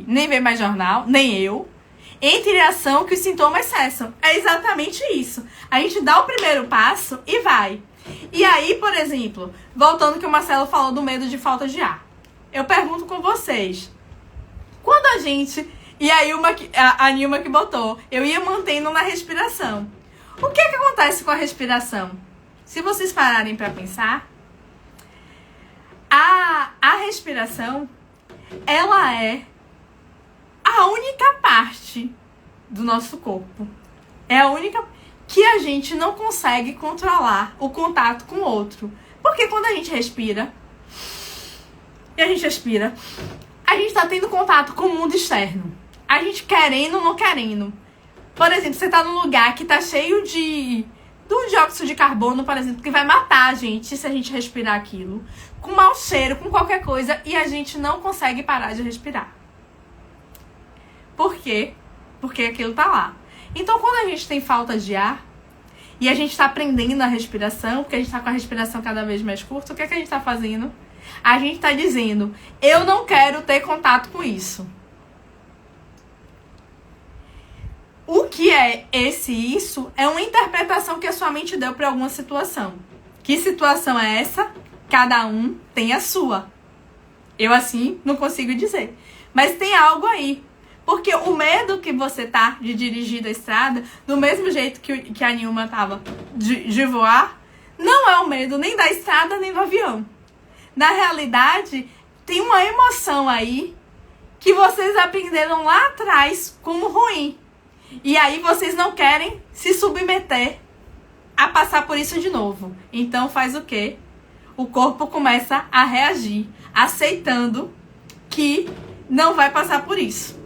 nem vê mais jornal, nem eu. Entre a ação que os sintomas cessam. É exatamente isso. A gente dá o primeiro passo e vai. E aí, por exemplo, voltando que o Marcelo falou do medo de falta de ar. Eu pergunto com vocês. Quando a gente... E aí a Nilma que botou. Eu ia mantendo na respiração. O que acontece com a respiração? Se vocês pararem para pensar, a respiração, ela é a única parte do nosso corpo. É a única que a gente não consegue controlar o contato com o outro. Porque quando a gente respira, e a gente expira, a gente tá tendo contato com o mundo externo. A gente querendo ou não querendo. Por exemplo, você tá num lugar que tá cheio do dióxido de carbono, por exemplo, que vai matar a gente se a gente respirar aquilo. Com mau cheiro, com qualquer coisa, e a gente não consegue parar de respirar. Por quê? Porque aquilo tá lá. Então, quando a gente tem falta de ar, e a gente tá aprendendo a respiração, porque a gente tá com a respiração cada vez mais curta, o que é que a gente tá fazendo? A gente tá dizendo, eu não quero ter contato com isso. O que é isso é uma interpretação que a sua mente deu para alguma situação. Que situação é essa? Cada um tem a sua. Eu assim não consigo dizer. Mas tem algo aí. Porque o medo que você tá de dirigir da estrada, do mesmo jeito que a Nilma tava de voar, não é o medo nem da estrada nem do avião. Na realidade, tem uma emoção aí que vocês aprenderam lá atrás como ruim. E aí vocês não querem se submeter a passar por isso de novo. Então faz o quê? O corpo começa a reagir, aceitando que não vai passar por isso.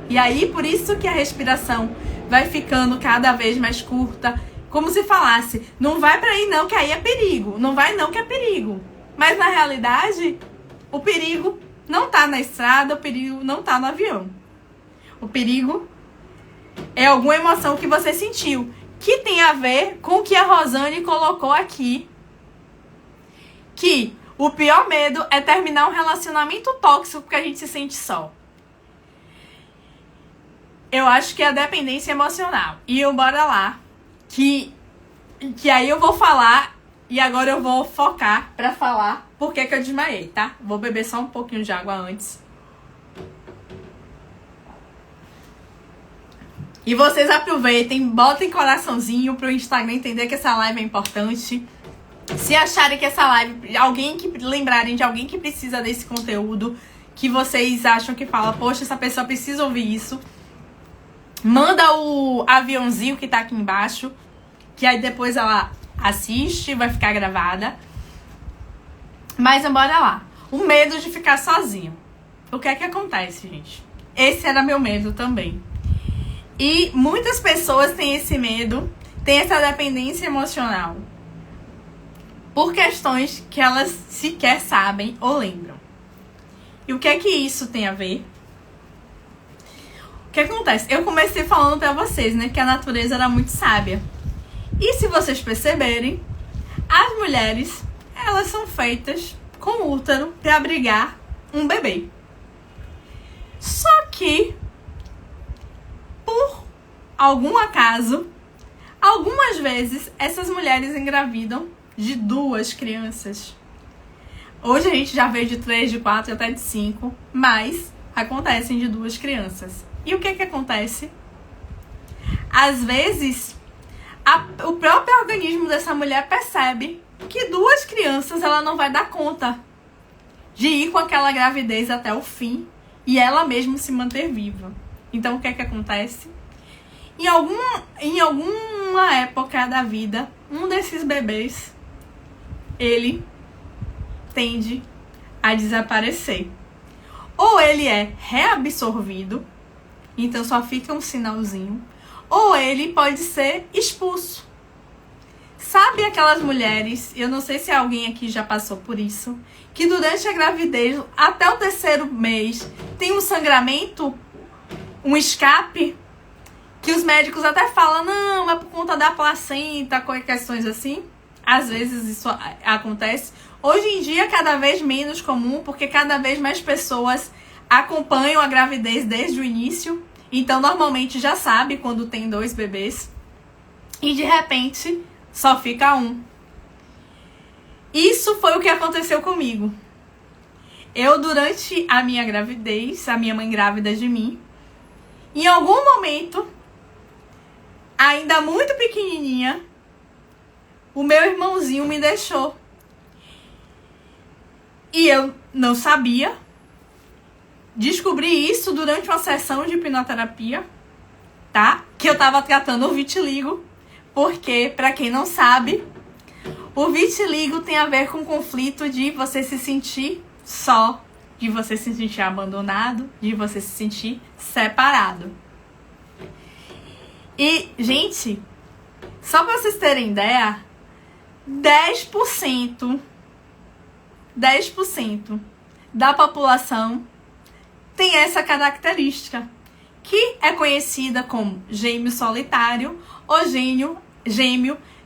E aí por isso que a respiração vai ficando cada vez mais curta. Como se falasse, não vai pra aí não, que aí é perigo. Não vai não, que é perigo. Mas na realidade, o perigo não tá na estrada, o perigo não tá no avião. O perigo é alguma emoção que você sentiu, que tem a ver com o que a Rosane colocou aqui. Que o pior medo é terminar um relacionamento tóxico porque a gente se sente só. Eu acho que é a dependência emocional. E eu bora lá, que aí eu vou falar, e agora eu vou focar pra falar por que eu desmaiei, tá? Vou beber só um pouquinho de água antes. E vocês aproveitem, botem coraçãozinho pro Instagram entender que essa live é importante. Se acharem que essa live, lembrarem de alguém que precisa desse conteúdo, que vocês acham que fala, poxa, essa pessoa precisa ouvir isso, manda o aviãozinho que tá aqui embaixo, que aí depois ela assiste, vai ficar gravada. Mas bora lá. O medo de ficar sozinho. O que é que acontece, gente? Esse era meu medo também. E muitas pessoas têm esse medo, têm essa dependência emocional, por questões que elas sequer sabem ou lembram. E o que é que isso tem a ver? O que acontece? Eu comecei falando pra vocês, né, que a natureza era muito sábia. E se vocês perceberem, as mulheres, elas são feitas com útero para abrigar um bebê. Só que, por algum acaso, algumas vezes essas mulheres engravidam de 2 crianças. Hoje a gente já vê de 3, de 4 até de 5, mas acontecem de 2 crianças. E o que acontece? Às vezes, o próprio organismo dessa mulher percebe que 2 crianças ela não vai dar conta de ir com aquela gravidez até o fim e ela mesma se manter viva. Então, o que acontece? Em alguma época da vida, um desses bebês, ele tende a desaparecer. Ou ele é reabsorvido, então só fica um sinalzinho, ou ele pode ser expulso. Sabe aquelas mulheres, eu não sei se alguém aqui já passou por isso, que durante a gravidez, até o 3º mês, tem um sangramento, um escape, que os médicos até falam, não, é por conta da placenta, questões assim. Às vezes isso acontece. Hoje em dia é cada vez menos comum, porque cada vez mais pessoas acompanham a gravidez desde o início. Então, normalmente já sabe quando tem 2 bebês. E, de repente, só fica um. Isso foi o que aconteceu comigo. Eu, durante a minha gravidez, a minha mãe grávida de mim, em algum momento, ainda muito pequenininha, o meu irmãozinho me deixou. E eu não sabia. Descobri isso durante uma sessão de hipnoterapia, tá? Que eu tava tratando o vitiligo. Porque, pra quem não sabe, o vitiligo tem a ver com o conflito de você se sentir só, de você se sentir abandonado, de você se sentir separado. E, gente, só pra vocês terem ideia, 10% da população tem essa característica, que é conhecida como gêmeo solitário ou gêmeo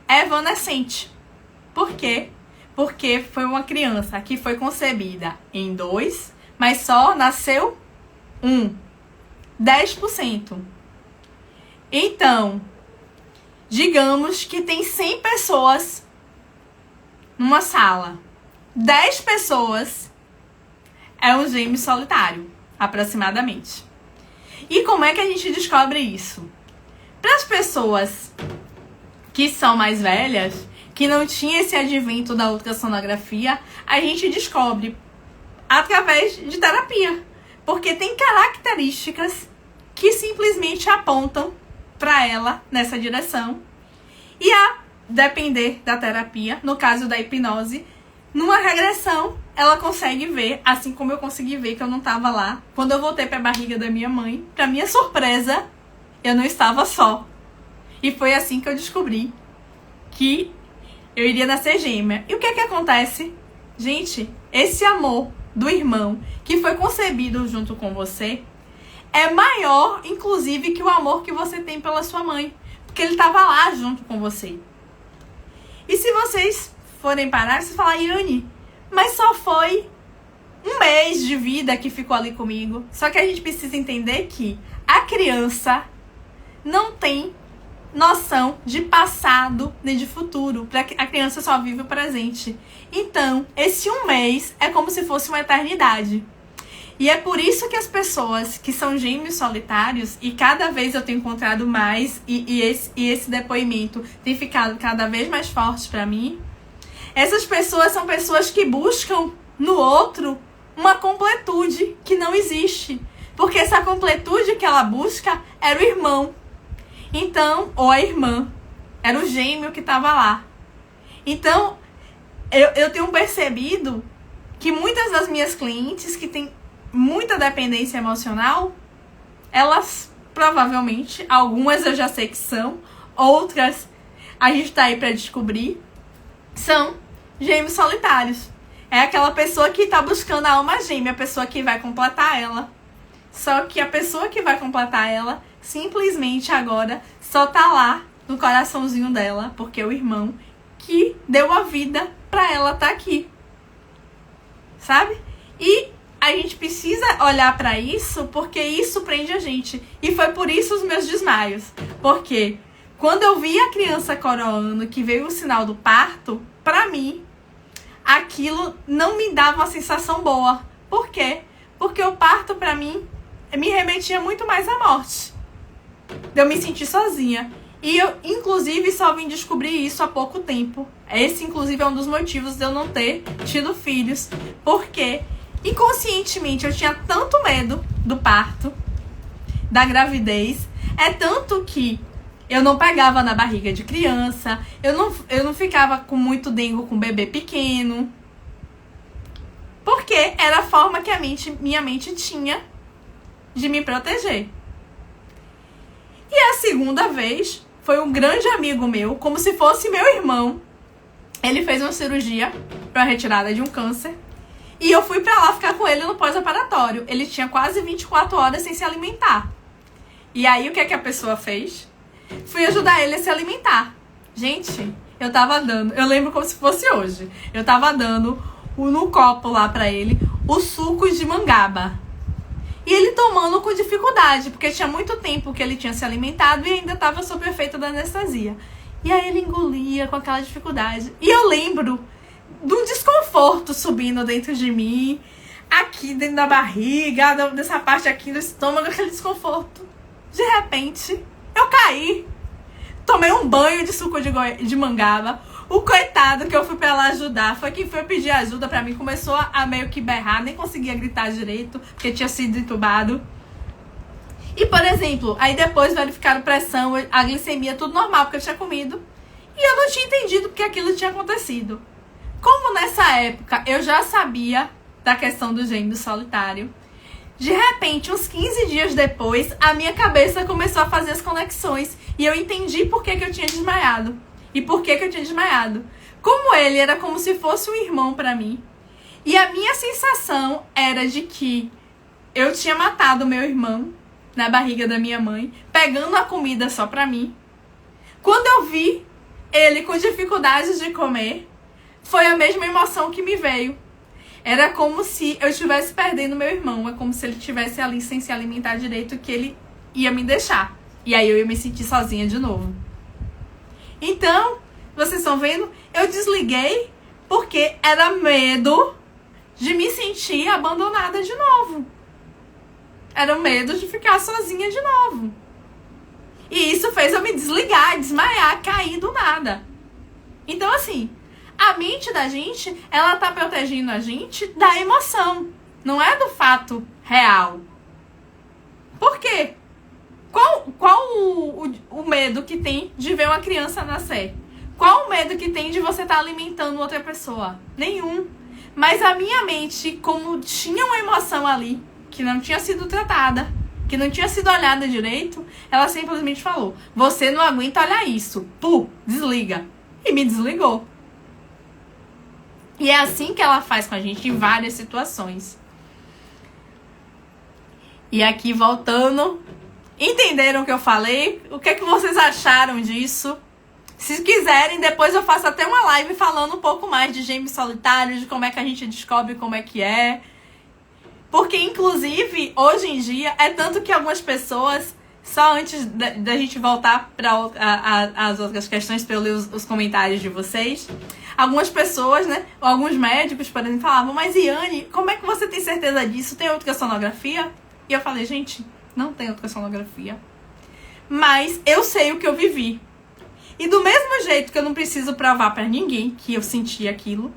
evanescente. Por quê? Porque foi uma criança que foi concebida em 2, mas só nasceu 1. 10%. Então, digamos que tem 100 pessoas numa sala. 10 pessoas é um gêmeo solitário, aproximadamente. E como é que a gente descobre isso? Para as pessoas que são mais velhas, que não tinham esse advento da ultrassonografia, a gente descobre através de terapia. Porque tem características que simplesmente apontam para ela nessa direção. E a depender da terapia, no caso da hipnose, numa regressão, ela consegue ver, assim como eu consegui ver que eu não estava lá. Quando eu voltei para a barriga da minha mãe, para minha surpresa, eu não estava só. E foi assim que eu descobri que eu iria nascer gêmea. E o que é que acontece? Gente, esse amor do irmão que foi concebido junto com você é maior, inclusive, que o amor que você tem pela sua mãe. Porque ele estava lá junto com você. E se vocês forem parar, vocês falam, Yane, mas só foi 1 mês de vida que ficou ali comigo. Só que a gente precisa entender que a criança não tem noção de passado nem de futuro. A criança só vive o presente. Então, esse 1 mês é como se fosse uma eternidade. E é por isso que as pessoas que são gêmeos solitários, e cada vez eu tenho encontrado mais, e esse depoimento tem ficado cada vez mais forte pra mim, essas pessoas são pessoas que buscam no outro uma completude que não existe. Porque essa completude que ela busca era o irmão. Então, ou a irmã. Era o gêmeo que estava lá. Então, eu tenho percebido que muitas das minhas clientes que têm muita dependência emocional, elas provavelmente, algumas eu já sei que são, outras a gente tá aí pra descobrir, são gêmeos solitários. É aquela pessoa que tá buscando a alma gêmea, a pessoa que vai completar ela. Só que a pessoa que vai completar ela, simplesmente agora, só tá lá no coraçãozinho dela, porque é o irmão que deu a vida pra ela tá aqui. sabe? E a gente precisa olhar pra isso, porque isso prende a gente. E foi por isso os meus desmaios. Porque quando eu vi a criança coroando, que veio o sinal do parto, pra mim, aquilo não me dava uma sensação boa. Por quê? Porque o parto, pra mim, me remetia muito mais à morte. De eu me sentir sozinha. E eu, inclusive, só vim descobrir isso há pouco tempo. Esse, inclusive, é um dos motivos de eu não ter tido filhos. Porque, inconscientemente, eu tinha tanto medo do parto, da gravidez. É tanto que eu não pegava na barriga de criança. Eu não ficava com muito dengo com bebê pequeno. Porque era a forma que minha mente tinha de me proteger. E a segunda vez foi um grande amigo meu, como se fosse meu irmão. Ele fez uma cirurgia para retirada de um câncer. E eu fui pra lá ficar com ele no pós-operatório. Ele tinha quase 24 horas sem se alimentar. E aí, o que é que a pessoa fez? Fui ajudar ele a se alimentar. Gente, eu lembro como se fosse hoje. Eu tava dando no copo lá pra ele o suco de mangaba. E ele tomando com dificuldade, porque tinha muito tempo que ele tinha se alimentado e ainda estava sob o efeito da anestesia. E aí ele engolia com aquela dificuldade. E eu lembro de um desconforto subindo dentro de mim, aqui dentro da barriga, dessa parte aqui do estômago, aquele desconforto. De repente, eu caí. Tomei um banho de suco de mangaba. O coitado que eu fui pra lá ajudar foi quem foi pedir ajuda pra mim. Começou a meio que berrar, nem conseguia gritar direito, porque tinha sido entubado. E, por exemplo, aí depois verificaram pressão, a glicemia, tudo normal, porque eu tinha comido. E eu não tinha entendido porque aquilo tinha acontecido. Como nessa época eu já sabia da questão do gêmeo solitário, de repente, uns 15 dias depois, a minha cabeça começou a fazer as conexões. E eu entendi por que eu tinha desmaiado. E por que eu tinha desmaiado? Como ele era como se fosse um irmão pra mim. E a minha sensação era de que eu tinha matado meu irmão na barriga da minha mãe, pegando a comida só pra mim. Quando eu vi ele com dificuldades de comer, foi a mesma emoção que me veio. Era como se eu estivesse perdendo meu irmão. É como se ele estivesse ali sem se alimentar direito, que ele ia me deixar. E aí eu ia me sentir sozinha de novo. Então, vocês estão vendo? Eu desliguei porque era medo de me sentir abandonada de novo. Era o medo de ficar sozinha de novo. E isso fez eu me desligar, desmaiar, cair do nada. Então, assim, a mente da gente, ela tá protegendo a gente da emoção. Não é do fato real. Por quê? Qual o medo que tem de ver uma criança nascer? Qual o medo que tem de você estar alimentando outra pessoa? Nenhum. Mas a minha mente, como tinha uma emoção ali, que não tinha sido tratada, que não tinha sido olhada direito, ela simplesmente falou: você não aguenta olhar isso. Desliga. E me desligou. E é assim que ela faz com a gente em várias situações. E aqui voltando... Entenderam o que eu falei? O que é que vocês acharam disso? Se quiserem, depois eu faço até uma live falando um pouco mais de gêmeos solitários, de como é que a gente descobre como é que é. Porque, inclusive, hoje em dia, é tanto que algumas pessoas, só antes da gente voltar para as outras questões, para eu ler os comentários de vocês, algumas pessoas, né, alguns médicos, por exemplo, falavam: mas Iane, como é que você tem certeza disso? Tem ultrassonografia? E eu falei: gente, não tem ultrassonografia, mas eu sei o que eu vivi. E do mesmo jeito que eu não preciso provar pra ninguém que eu senti aquilo,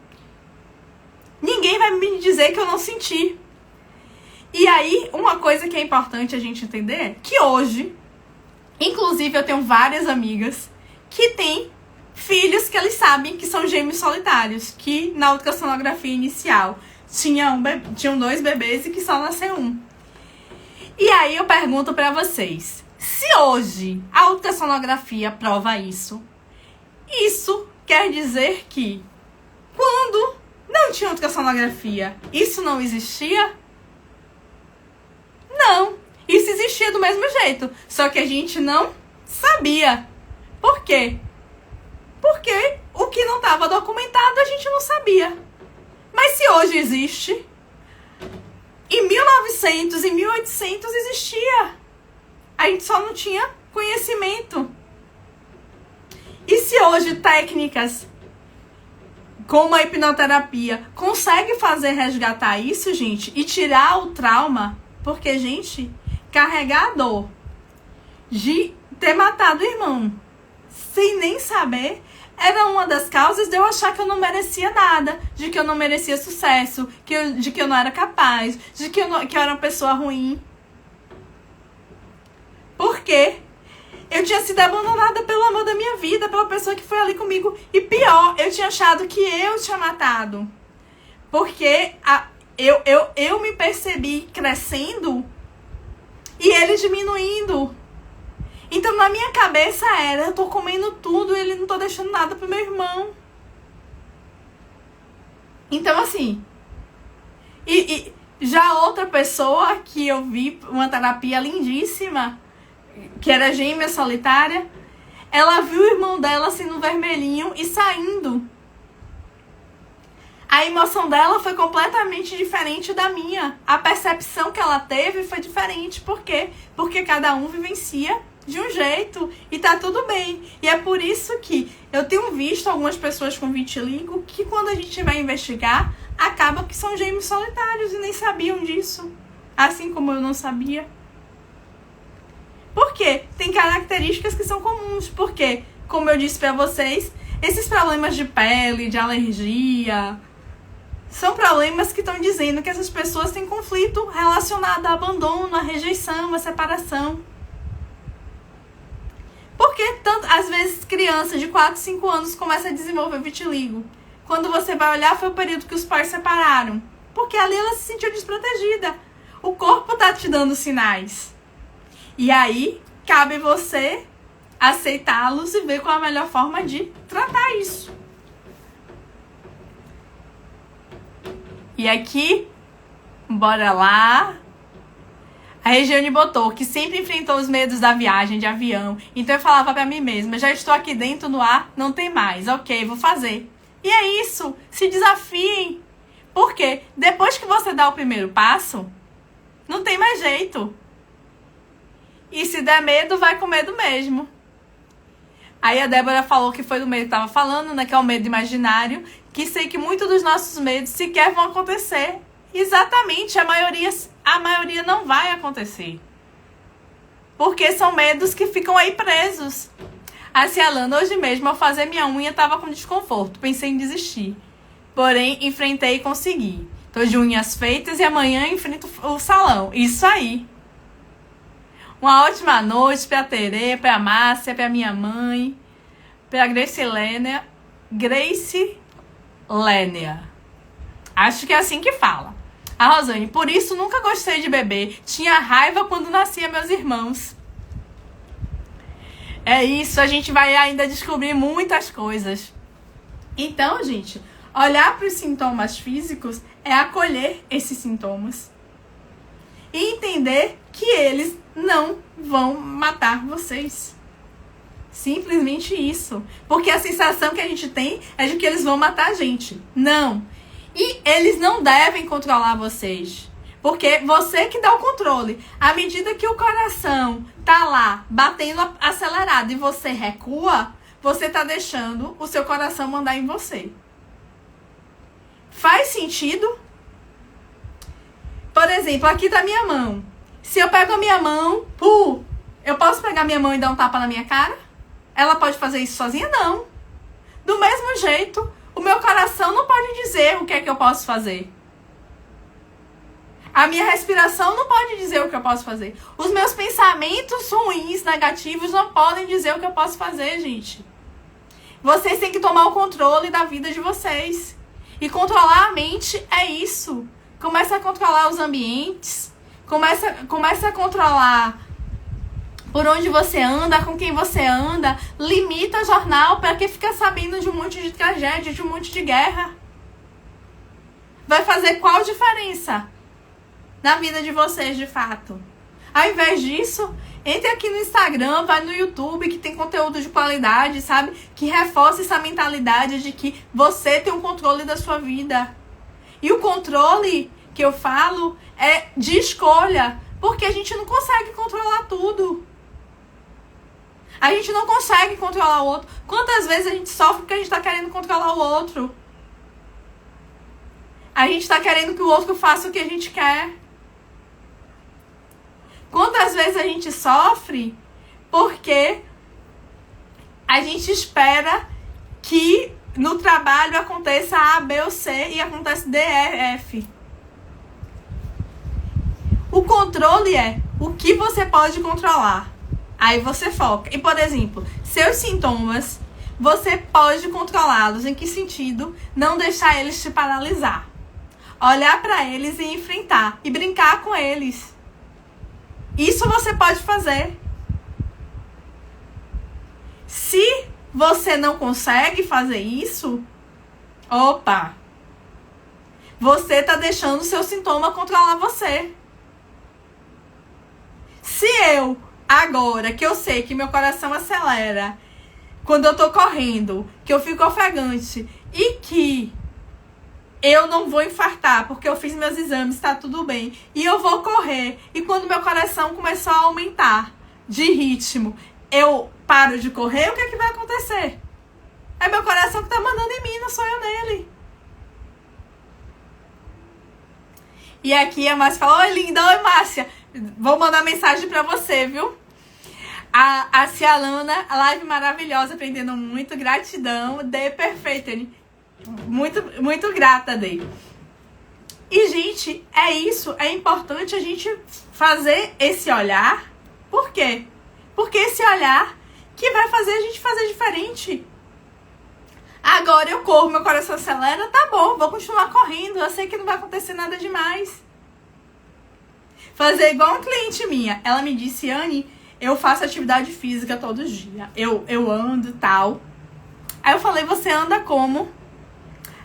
ninguém vai me dizer que eu não senti. E aí, uma coisa que é importante a gente entender é que hoje, inclusive eu tenho várias amigas que têm filhos que eles sabem que são gêmeos solitários, que na ultrassonografia inicial tinham 2 bebês e que só nasceu um. E aí eu pergunto pra vocês, se hoje a ultrassonografia prova isso, isso quer dizer que quando não tinha ultrassonografia, isso não existia? Não, isso existia do mesmo jeito, só que a gente não sabia. Por quê? Porque o que não estava documentado a gente não sabia. Mas se hoje existe, em 1900, em 1800 existia. A gente só não tinha conhecimento. E se hoje técnicas como a hipnoterapia consegue fazer resgatar isso, gente, e tirar o trauma, porque, gente, carregar a dor de ter matado o irmão sem nem saber era uma das causas de eu achar que eu não merecia nada, de que eu não merecia sucesso, de que eu não era capaz, de que que eu era uma pessoa ruim. Por quê? Eu tinha sido abandonada pelo amor da minha vida, pela pessoa que foi ali comigo. E pior, eu tinha achado que eu tinha matado. Porque eu me percebi crescendo e ele diminuindo. Então na minha cabeça era, eu tô comendo tudo e ele não tô deixando nada pro meu irmão. Então assim, e já outra pessoa que eu vi, uma terapia lindíssima, que era gêmea solitária, ela viu o irmão dela assim no vermelhinho e saindo. A emoção dela foi completamente diferente da minha. A percepção que ela teve foi diferente. Por quê? Porque cada um vivencia de um jeito e tá tudo bem. E é por isso que eu tenho visto algumas pessoas com vitiligo que quando a gente vai investigar, acaba que são gêmeos solitários e nem sabiam disso. Assim como eu não sabia. Por quê? Tem características que são comuns. Porque, como eu disse pra vocês, esses problemas de pele, de alergia, são problemas que estão dizendo que essas pessoas têm conflito relacionado a abandono, a rejeição, a separação. Porque, às vezes, criança de 4, 5 anos começa a desenvolver vitiligo. Quando você vai olhar, foi o período que os pais separaram. Porque ali ela se sentiu desprotegida. O corpo tá te dando sinais. E aí, cabe você aceitá-los e ver qual a melhor forma de tratar isso. E aqui, bora lá. A Regiane botou que sempre enfrentou os medos da viagem de avião. Então eu falava pra mim mesma, já estou aqui dentro no ar, não tem mais. Ok, vou fazer. E é isso, se desafiem. Porque depois que você dá o primeiro passo, não tem mais jeito. E se der medo, vai com medo mesmo. Aí a Débora falou que foi do medo que estava falando, né? Que é o medo imaginário. Que sei que muitos dos nossos medos sequer vão acontecer. Exatamente, a maioria não vai acontecer. Porque são medos que ficam aí presos. A Cialana, hoje mesmo, ao fazer minha unha, estava com desconforto. Pensei em desistir. Porém, enfrentei e consegui. Tô de unhas feitas e amanhã enfrento o salão. Isso aí. Uma ótima noite pra Terê, pra Márcia, pra minha mãe, pra Grace Lénia. Acho que é assim que fala. A Rosane, por isso nunca gostei de bebê. Tinha raiva quando nascia meus irmãos. É isso, a gente vai ainda descobrir muitas coisas. Então, gente, olhar para os sintomas físicos é acolher esses sintomas. E entender que eles não vão matar vocês. Simplesmente isso. Porque a sensação que a gente tem é de que eles vão matar a gente. Não. E eles não devem controlar vocês. Porque você que dá o controle. À medida que o coração tá lá, batendo acelerado e você recua, você tá deixando o seu coração mandar em você. Faz sentido? Por exemplo, aqui tá minha mão. Se eu pego a minha mão, eu posso pegar minha mão e dar um tapa na minha cara? Ela pode fazer isso sozinha? Não. Do mesmo jeito, o meu coração não pode dizer o que é que eu posso fazer. A minha respiração não pode dizer o que eu posso fazer. Os meus pensamentos ruins, negativos, não podem dizer o que eu posso fazer, gente. Vocês têm que tomar o controle da vida de vocês. E controlar a mente é isso. Começa a controlar os ambientes. Começa a controlar por onde você anda, com quem você anda. Limita o jornal para que fica sabendo de um monte de tragédia, de um monte de guerra. Vai fazer qual diferença na vida de vocês, de fato? Ao invés disso, entre aqui no Instagram, vai no YouTube, que tem conteúdo de qualidade, sabe? Que reforça essa mentalidade de que você tem o controle da sua vida. E o controle que eu falo é de escolha, porque a gente não consegue controlar tudo. A gente não consegue controlar o outro. Quantas vezes a gente sofre porque a gente tá querendo controlar o outro? A gente tá querendo que o outro faça o que a gente quer. Quantas vezes a gente sofre porque a gente espera que no trabalho aconteça A, B ou C e acontece D, E, F. O controle é o que você pode controlar. Aí você foca. E, por exemplo, seus sintomas, você pode controlá-los. Em que sentido? Não deixar eles te paralisar. Olhar para eles e enfrentar. E brincar com eles. Isso você pode fazer. Se você não consegue fazer isso, opa! Você tá deixando o seu sintoma controlar você. Se eu, agora que eu sei que meu coração acelera quando eu tô correndo, que eu fico ofegante e que eu não vou infartar porque eu fiz meus exames, tá tudo bem, e eu vou correr, e quando meu coração começou a aumentar de ritmo, eu paro de correr, o que é que vai acontecer? É meu coração que tá mandando em mim, não sou eu nele. E aqui a Márcia fala: oi, linda, oi, Márcia. Vou mandar mensagem pra você, viu? A Cialana, a live maravilhosa, aprendendo muito, gratidão. Dê perfeito, muito, muito grata, Dê. E, gente, é isso, é importante a gente fazer esse olhar. Por quê? Porque esse olhar que vai fazer a gente fazer diferente. Agora eu corro, meu coração acelera, tá bom, vou continuar correndo, eu sei que não vai acontecer nada demais. Fazer igual uma cliente minha, ela me disse: Anne, eu faço atividade física todos os dias, eu ando e tal. Aí eu falei: você anda como?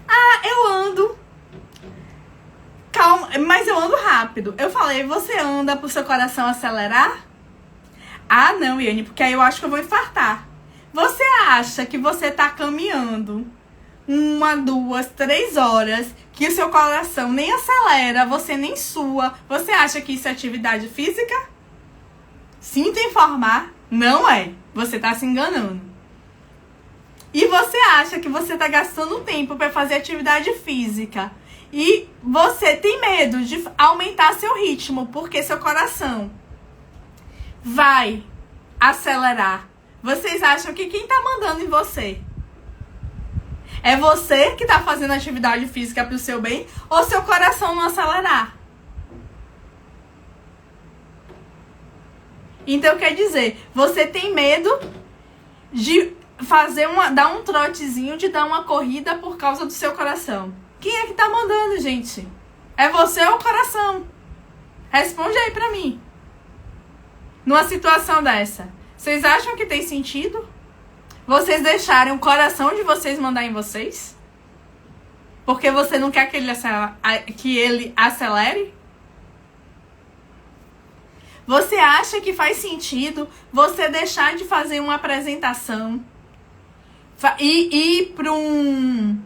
Ah, eu ando. Calma, mas eu ando rápido. Eu falei: você anda pro seu coração acelerar? Ah, não, Iane, porque aí eu acho que eu vou infartar. Você acha que você tá caminhando 1, 2, 3 horas, que o seu coração nem acelera, você nem sua? Você acha que isso é atividade física? Sinto informar, não é. Você tá se enganando. E você acha que você tá gastando tempo para fazer atividade física e você tem medo de aumentar seu ritmo, porque seu coração vai acelerar. Vocês acham que quem tá mandando em você? É você que tá fazendo atividade física pro seu bem ou seu coração não acelerar? Então, quer dizer, você tem medo de dar um trotezinho, de dar uma corrida por causa do seu coração. Quem é que tá mandando, gente? É você ou o coração? Responde aí pra mim. Numa situação dessa, vocês acham que tem sentido vocês deixarem o coração de vocês mandar em vocês? Porque você não quer que ele acelere? Você acha que faz sentido você deixar de fazer uma apresentação e ir para uma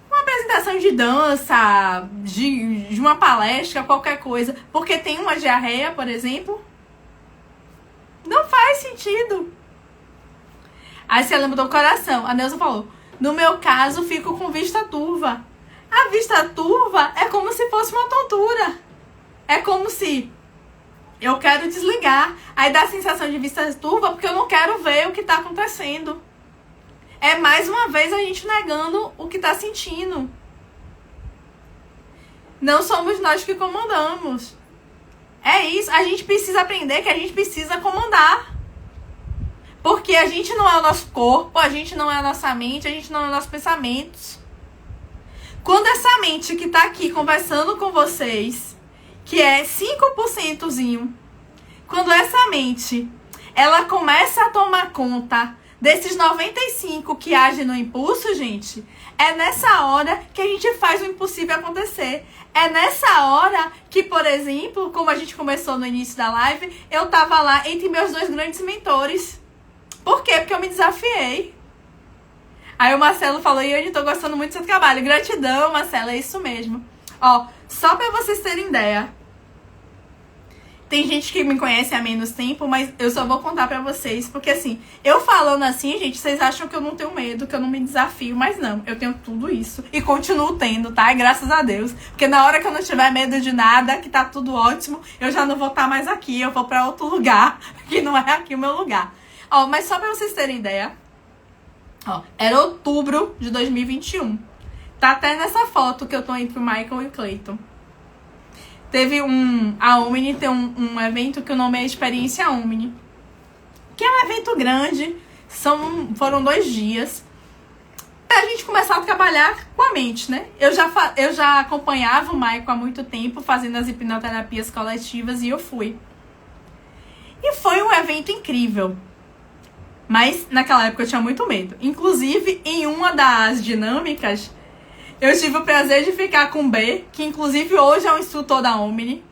apresentação de dança, de uma palestra, qualquer coisa, porque tem uma diarreia, por exemplo? Não faz sentido. Aí você lembra do coração. A Neuza falou: no meu caso, fico com vista turva. A vista turva é como se fosse uma tontura. É como se eu quero desligar. Aí dá a sensação de vista turva porque eu não quero ver o que tá acontecendo. É mais uma vez a gente negando o que tá sentindo. Não somos nós que comandamos. É isso. A gente precisa aprender que a gente precisa comandar. Porque a gente não é o nosso corpo, a gente não é a nossa mente, a gente não é os nossos pensamentos. Quando essa mente que tá aqui conversando com vocês, que é 5%zinho, quando essa mente, ela começa a tomar conta desses 95% que agem no impulso, gente, é nessa hora que a gente faz o impossível acontecer. É nessa hora que, por exemplo, como a gente começou no início da live, eu tava lá entre meus 2 grandes mentores. Por quê? Porque eu me desafiei. Aí o Marcelo falou, Iane, tô gostando muito do seu trabalho. Gratidão, Marcelo, é isso mesmo. Ó, só pra vocês terem ideia. Tem gente que me conhece há menos tempo, mas eu só vou contar pra vocês. Porque assim, eu falando assim, gente, vocês acham que eu não tenho medo, que eu não me desafio. Mas não, eu tenho tudo isso. E continuo tendo, tá? E graças a Deus. Porque na hora que eu não tiver medo de nada, que tá tudo ótimo, eu já não vou estar mais aqui. Eu vou pra outro lugar, que não é aqui o meu lugar. Ó, mas só pra vocês terem ideia. Ó, era outubro de 2021. Tá até nessa foto que eu tô entre o Michael e o Clayton. Teve a Omni tem um evento que o nome é Experiência Omni. Que é um evento grande. Foram 2 dias. Pra gente começar a trabalhar com a mente, né? Eu já acompanhava o Michael há muito tempo, fazendo as hipnoterapias coletivas, e eu fui. E foi um evento incrível. Mas naquela época eu tinha muito medo. Inclusive, em uma das dinâmicas, eu tive o prazer de ficar com o B, que inclusive hoje é um instrutor da Omni.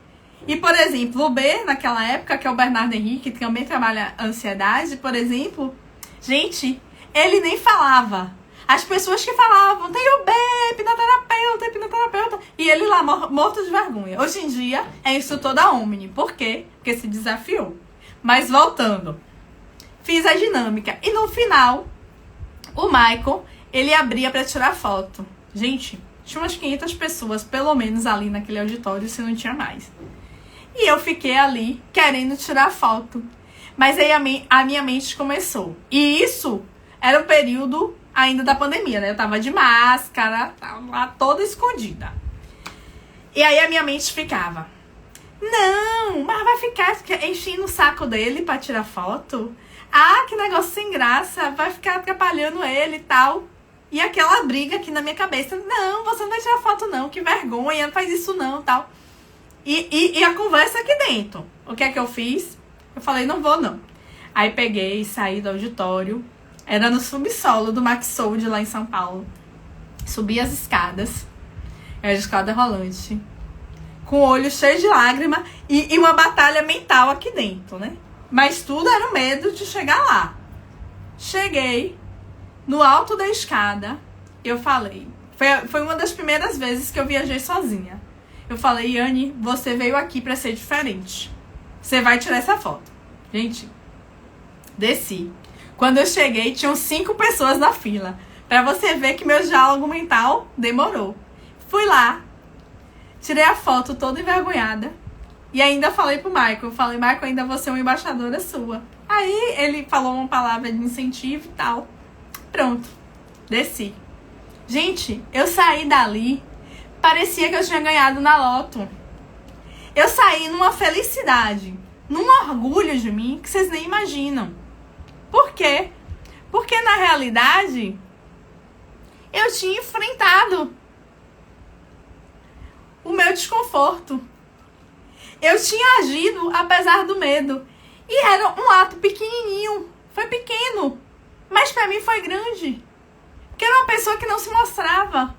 E, por exemplo, o B, naquela época, que é o Bernardo Henrique, que também trabalha ansiedade, por exemplo, gente, ele nem falava. As pessoas que falavam, tem o B, hipnoterapeuta, e ele lá, morto de vergonha. Hoje em dia, é instrutor da Omni. Por quê? Porque se desafiou. Mas voltando, fiz a dinâmica. E no final, o Michael, ele abria pra tirar foto. Gente, tinha umas 500 pessoas, pelo menos, ali naquele auditório, se não tinha mais. E eu fiquei ali, querendo tirar foto. Mas aí a minha mente começou. E isso era o período ainda da pandemia, né? Eu tava de máscara, tava lá toda escondida. E aí a minha mente ficava, não, mas vai ficar enchendo o saco dele pra tirar foto? Ah, que negócio sem graça, vai ficar atrapalhando ele e tal. E aquela briga aqui na minha cabeça, não, você não vai tirar foto não, que vergonha, não faz isso não, tal. E a conversa aqui dentro. O que é que eu fiz? Eu falei, não vou não. Aí peguei, saí do auditório, era no subsolo do Max Sold lá em São Paulo. Subi as escadas, era de escada rolante, com o olho cheio de lágrima e uma batalha mental aqui dentro, né? Mas tudo era o medo de chegar lá. Cheguei no alto da escada, eu falei, foi uma das primeiras vezes que eu viajei sozinha. Eu falei, Iane, você veio aqui pra ser diferente. Você vai tirar essa foto. Gente, desci. Quando eu cheguei, tinham 5 pessoas na fila. Pra você ver que meu diálogo mental demorou. Fui lá, tirei a foto toda envergonhada. E ainda falei pro Michael. Falei, Michael, ainda vou ser uma embaixadora sua. Aí ele falou uma palavra de incentivo e tal. Pronto, desci. Gente, eu saí dali, parecia que eu tinha ganhado na loto. Eu saí numa felicidade, num orgulho de mim que vocês nem imaginam. Por quê? Porque na realidade, eu tinha enfrentado o meu desconforto. Eu tinha agido apesar do medo. E era um ato pequenininho, foi pequeno. Mas pra mim foi grande. Porque era uma pessoa que não se mostrava.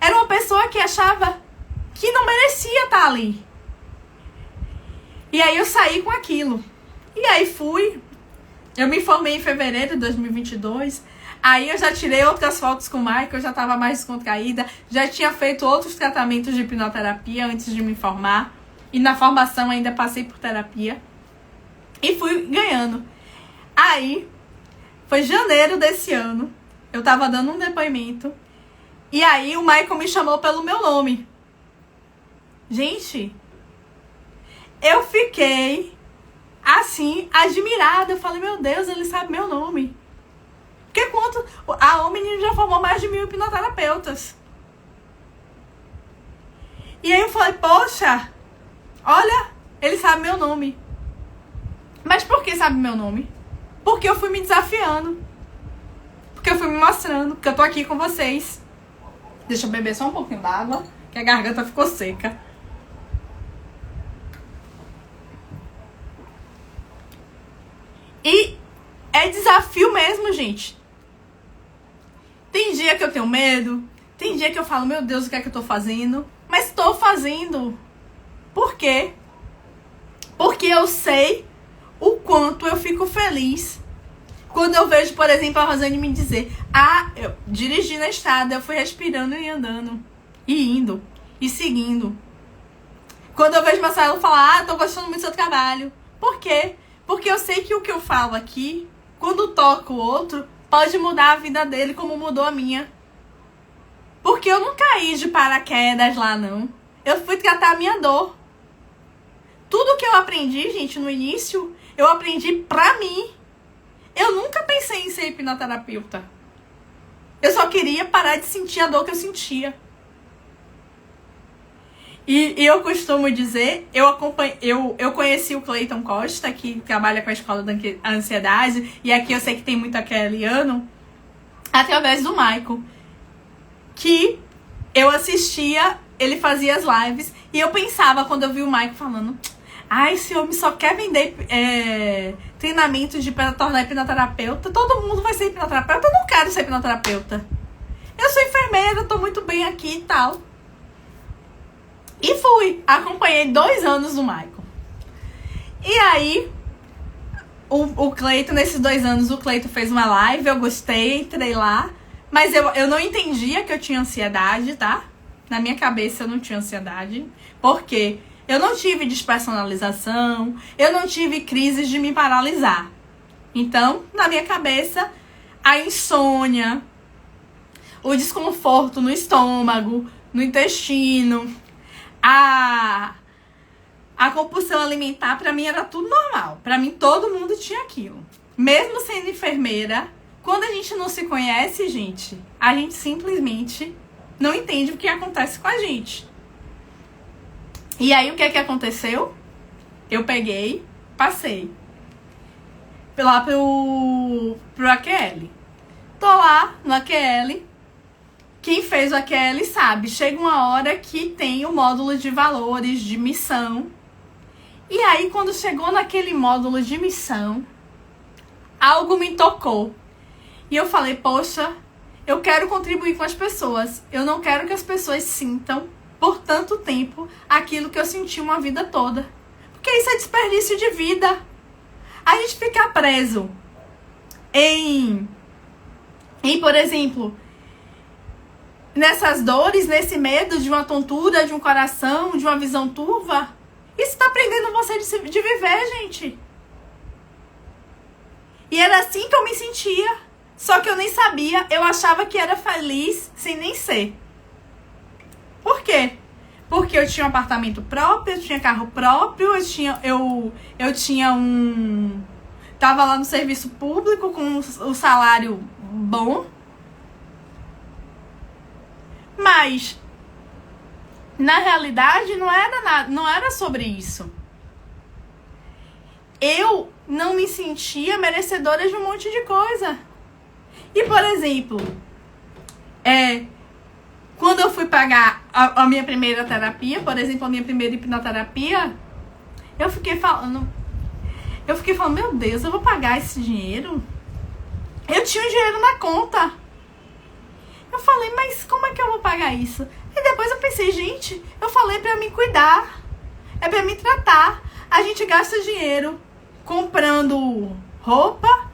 Era uma pessoa que achava que não merecia estar ali. E aí eu saí com aquilo. E aí fui. Eu me formei em fevereiro de 2022. Aí eu já tirei outras fotos com o Michael, eu já estava mais descontraída. Já tinha feito outros tratamentos de hipnoterapia antes de me formar. E na formação ainda passei por terapia. E fui ganhando. Aí... foi janeiro desse ano. Eu tava dando um depoimento. E aí o Michael me chamou pelo meu nome. Gente, eu fiquei assim, admirada. Eu falei, meu Deus, ele sabe meu nome. Porque a Omni já formou mais de 1000 hipnoterapeutas. E aí eu falei, poxa, olha, ele sabe meu nome. Mas por que sabe meu nome? Porque eu fui me desafiando. Porque eu fui me mostrando. Porque eu tô aqui com vocês. Deixa eu beber só um pouquinho d'água, que a garganta ficou seca. E é desafio mesmo, gente. Tem dia que eu tenho medo. Tem dia que eu falo, meu Deus, o que é que eu tô fazendo? Mas tô fazendo. Por quê? Porque eu sei o quanto eu fico feliz Quando eu vejo, por exemplo, a Rosane me dizer, eu dirigi na estrada, eu fui respirando e andando, e indo, e seguindo. Quando eu vejo Marcelo falar, tô gostando muito do seu trabalho. Por quê? Porque eu sei que o que eu falo aqui, quando toco o outro, pode mudar a vida dele como mudou a minha. Porque eu não caí de paraquedas lá, não. Eu fui tratar a minha dor. Tudo que eu aprendi, gente, no início, eu aprendi pra mim. Eu nunca pensei em ser hipnoterapeuta. Eu só queria parar de sentir a dor que eu sentia. E eu costumo dizer, eu conheci o Cleiton Costa, que trabalha com a Escola da Ansiedade, e aqui eu sei que tem muito aqueliano, através do Michael, que eu assistia, ele fazia as lives, e eu pensava, quando eu vi o Michael falando, esse homem só quer vender treinamento para tornar hipnoterapeuta, todo mundo vai ser hipnoterapeuta, eu não quero ser hipnoterapeuta. Eu sou enfermeira, tô muito bem aqui e tal. E fui, acompanhei 2 anos do Michael. E aí, o Cleiton, nesses 2 anos, o Cleiton fez uma live, eu gostei, entrei lá. Mas eu não entendia que eu tinha ansiedade, tá? Na minha cabeça eu não tinha ansiedade. Por quê? Eu não tive despersonalização, eu não tive crises de me paralisar. Então, na minha cabeça, a insônia, o desconforto no estômago, no intestino, a compulsão alimentar, pra mim era tudo normal. Pra mim todo mundo tinha aquilo. Mesmo sendo enfermeira, quando a gente não se conhece, gente, a gente simplesmente não entende o que acontece com a gente. E aí o que é que aconteceu? Eu peguei, passei lá pro AQL. Tô lá no AQL. Quem fez o AQL sabe, chega uma hora que tem o módulo de valores, de missão. E aí, quando chegou naquele módulo de missão, algo me tocou. E eu falei, poxa, eu quero contribuir com as pessoas. Eu não quero que as pessoas sintam, por tanto tempo, aquilo que eu senti uma vida toda. Porque isso é desperdício de vida. A gente fica preso em por exemplo, nessas dores, nesse medo de uma tontura, de um coração, de uma visão turva. Isso tá prendendo você de viver, gente. E era assim que eu me sentia. Só que eu nem sabia. Eu achava que era feliz sem nem ser. Por quê? Porque eu tinha um apartamento próprio, eu tinha carro próprio, eu tinha um... Tava lá no serviço público com o salário bom. Mas, na realidade, não era sobre isso. Eu não me sentia merecedora de um monte de coisa. E, por exemplo, quando eu fui pagar a minha primeira terapia, por exemplo, a minha primeira hipnoterapia, eu fiquei falando, meu Deus, eu vou pagar esse dinheiro? Eu tinha um dinheiro na conta. Eu falei, mas como é que eu vou pagar isso? E depois eu pensei, gente, eu falei pra me cuidar. É pra me tratar. A gente gasta dinheiro comprando roupa,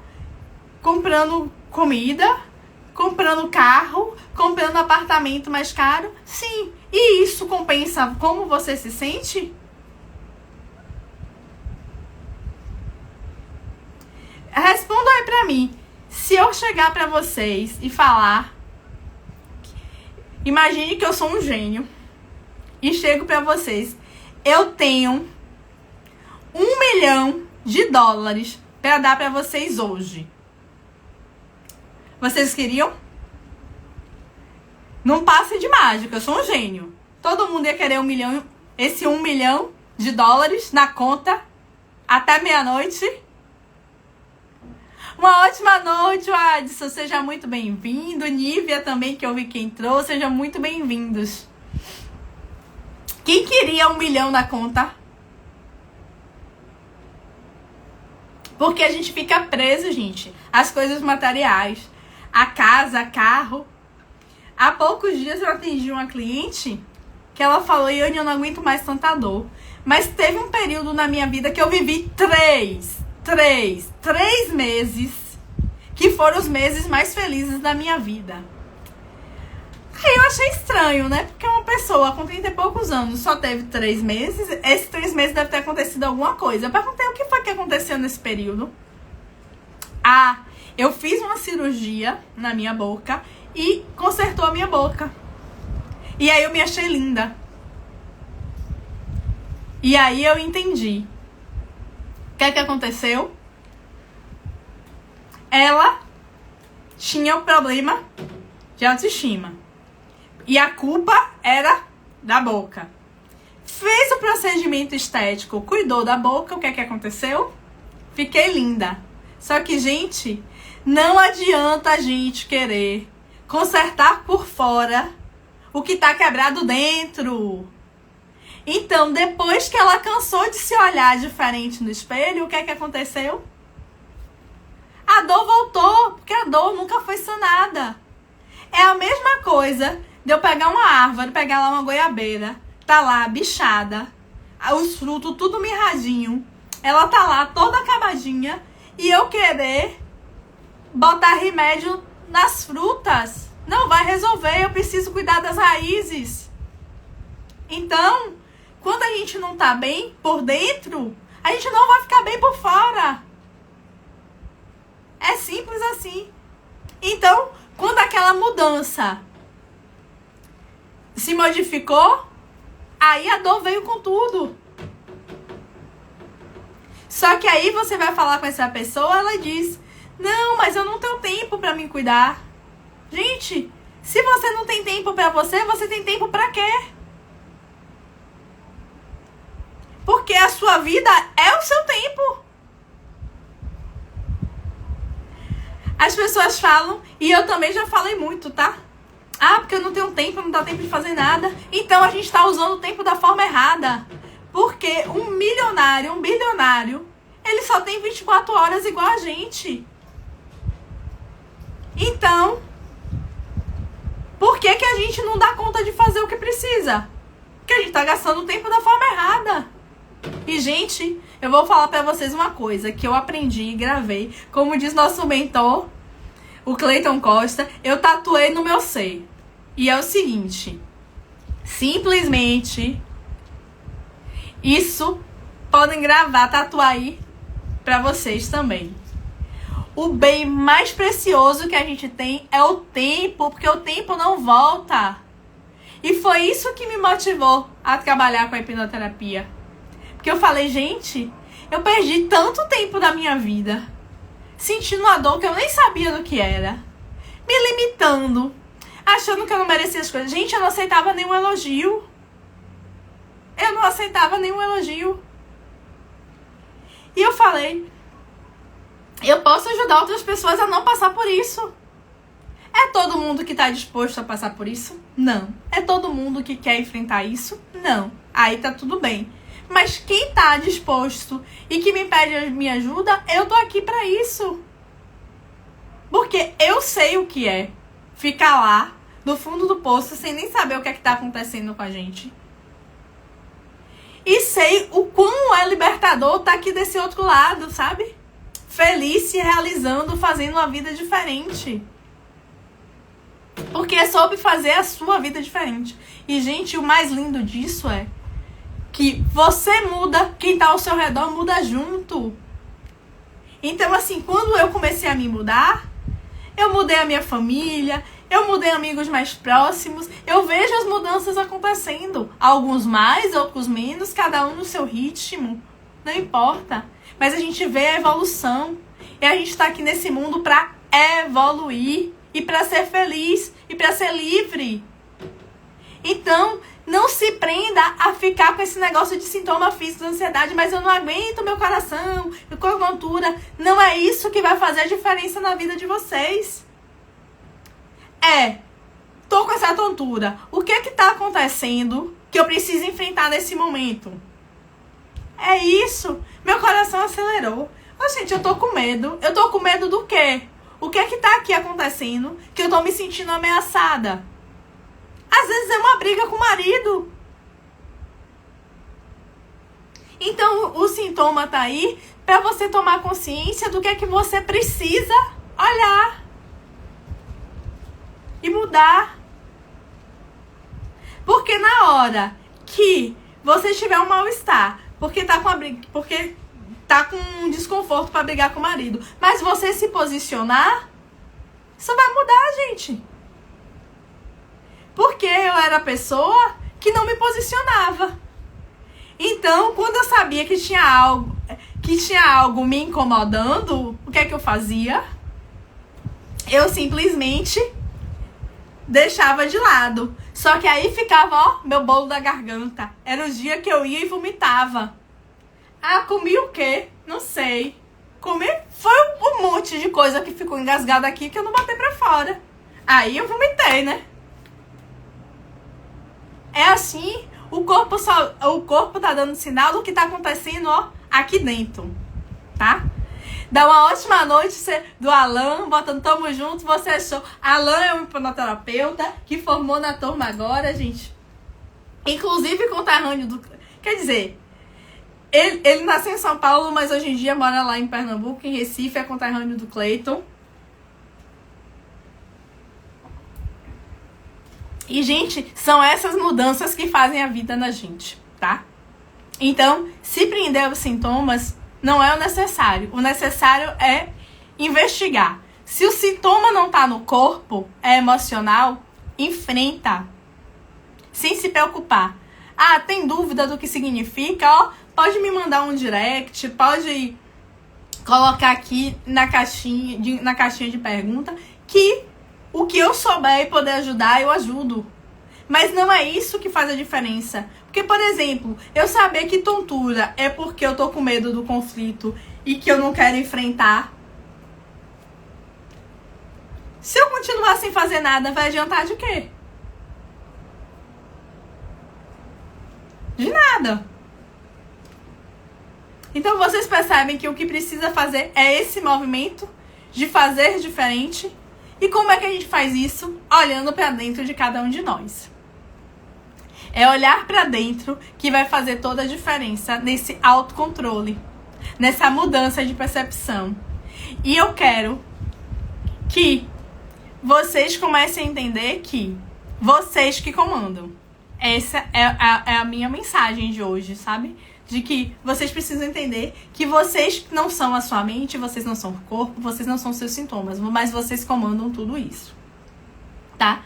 comprando comida, comprando carro, comprando apartamento mais caro. Sim, e isso compensa como você se sente? Respondam aí pra mim. Se eu chegar pra vocês e falar... Imagine que eu sou um gênio e chego pra vocês. Eu tenho $1 milhão pra dar pra vocês hoje. Vocês queriam? Não passe de mágica, eu sou um gênio. Todo mundo ia querer $1 milhão, esse $1 milhão na conta até meia-noite. Uma ótima noite, Adson. Seja muito bem-vindo. Nívia também, que eu vi que entrou. Sejam muito bem-vindos. Quem queria $1 milhão na conta? Porque a gente fica preso, gente, às coisas materiais. A casa, carro. Há poucos dias eu atendi uma cliente que ela falou, Iane, eu não aguento mais tanta dor. Mas teve um período na minha vida que eu vivi 3 meses que foram os meses mais felizes da minha vida. Aí eu achei estranho, né? Porque uma pessoa com 30 e poucos anos só teve 3 meses. Esses 3 meses deve ter acontecido alguma coisa. Eu perguntei o que foi que aconteceu nesse período. Ah, eu fiz uma cirurgia na minha boca e consertou a minha boca. E aí eu me achei linda. E aí eu entendi. O que é que aconteceu? Ela tinha um problema de autoestima. E a culpa era da boca. Fez o procedimento estético, cuidou da boca, o que é que aconteceu? Fiquei linda. Só que, gente, não adianta a gente querer consertar por fora o que tá quebrado dentro. Então, depois que ela cansou de se olhar diferente no espelho, o que é que aconteceu? A dor voltou, porque a dor nunca foi sanada. É a mesma coisa de eu pegar uma árvore, pegar lá uma goiabeira, tá lá bichada, os frutos tudo mirradinho, ela tá lá toda acabadinha, e eu querer botar remédio nas frutas. Não vai resolver, eu preciso cuidar das raízes. Então, quando a gente não tá bem por dentro, a gente não vai ficar bem por fora. É simples assim. Então, quando aquela mudança se modificou, aí a dor veio com tudo. Só que aí você vai falar com essa pessoa, ela diz: não, mas eu não tenho tempo pra me cuidar. Gente, se você não tem tempo pra você, você tem tempo pra quê? Porque a sua vida é o seu tempo. As pessoas falam, e eu também já falei muito, tá? Ah, porque eu não tenho tempo, não dá tempo de fazer nada. Então a gente tá usando o tempo da forma errada. Porque um milionário, um bilionário, ele só tem 24 horas igual a gente. Então, por que que a gente não dá conta de fazer o que precisa? Porque a gente tá gastando o tempo da forma errada. E, gente, eu vou falar pra vocês uma coisa que eu aprendi e gravei. Como diz nosso mentor, o Cleiton Costa, eu tatuei no meu ser. E é o seguinte: simplesmente, isso podem gravar, tatuar aí pra vocês também. O bem mais precioso que a gente tem é o tempo, porque o tempo não volta. E foi isso que me motivou a trabalhar com a hipnoterapia. Porque eu falei, gente, eu perdi tanto tempo da minha vida sentindo uma dor que eu nem sabia do que era, me limitando, achando que eu não merecia as coisas. Gente, eu não aceitava nenhum elogio. Eu não aceitava nenhum elogio. E eu falei, eu posso ajudar outras pessoas a não passar por isso. É todo mundo que está disposto a passar por isso? Não. É todo mundo que quer enfrentar isso? Não. Aí tá tudo bem. Mas quem tá disposto e que me pede minha ajuda, eu tô aqui pra isso. Porque eu sei o que é ficar lá, no fundo do poço, sem nem saber o que é que tá acontecendo com a gente. E sei o quão é libertador tá aqui desse outro lado, sabe? Feliz, se realizando, fazendo uma vida diferente. Porque é sobre fazer a sua vida diferente. E, gente, o mais lindo disso é que você muda, quem tá ao seu redor muda junto. Então, assim, quando eu comecei a me mudar, eu mudei a minha família, eu mudei amigos mais próximos, eu vejo as mudanças acontecendo. Alguns mais, outros menos, cada um no seu ritmo, não importa. Mas a gente vê a evolução. E a gente tá aqui nesse mundo pra evoluir e pra ser feliz e pra ser livre. Então, não se prenda a ficar com esse negócio de sintoma físico, de ansiedade, mas eu não aguento meu coração, minha tontura. Não é isso que vai fazer a diferença na vida de vocês. Tô com essa tontura. O que é que tá acontecendo que eu preciso enfrentar nesse momento? É isso. Meu coração acelerou. Gente, eu tô com medo. Eu tô com medo do quê? O que é que tá aqui acontecendo que eu tô me sentindo ameaçada? Às vezes é uma briga com o marido. Então o sintoma tá aí para você tomar consciência do que é que você precisa olhar e mudar. Porque na hora que você tiver um mal-estar, porque tá com um desconforto para brigar com o marido, mas você se posicionar, isso vai mudar, gente. Porque eu era a pessoa que não me posicionava. Então, quando eu sabia que tinha algo me incomodando, o que é que eu fazia? Eu simplesmente deixava de lado. Só que aí ficava, ó, meu bolo da garganta. Era o dia que eu ia e vomitava. Ah, comi o quê? Não sei. Comi foi um monte de coisa que ficou engasgada aqui que eu não botei pra fora. Aí eu vomitei, né? É assim, o corpo tá dando sinal do que tá acontecendo, ó, aqui dentro, tá? Dá uma ótima noite do Alan, botando tamo junto, você é show. Alan é um hipnoterapeuta que formou na turma agora, gente. Inclusive conterrâneo do... Quer dizer, ele nasceu em São Paulo, mas hoje em dia mora lá em Pernambuco, em Recife, é conterrâneo do Cleiton. E, gente, são essas mudanças que fazem a vida na gente, tá? Então, se prender os sintomas não é o necessário. O necessário é investigar. Se o sintoma não tá no corpo, é emocional, enfrenta. Sem se preocupar. Ah, tem dúvida do que significa? Ó, pode me mandar um direct, pode colocar aqui na caixinha de pergunta que o que eu souber e poder ajudar, eu ajudo. Mas não é isso que faz a diferença. Porque, por exemplo, eu saber que tontura é porque eu tô com medo do conflito e que eu não quero enfrentar. Se eu continuar sem fazer nada, vai adiantar de quê? De nada. Então vocês percebem que o que precisa fazer é esse movimento de fazer diferente. E como é que a gente faz isso? Olhando para dentro de cada um de nós. É olhar para dentro que vai fazer toda a diferença nesse autocontrole, nessa mudança de percepção. E eu quero que vocês comecem a entender que vocês que comandam. Essa é a minha mensagem de hoje, sabe? De que vocês precisam entender que vocês não são a sua mente, vocês não são o corpo, vocês não são seus sintomas, mas vocês comandam tudo isso, tá?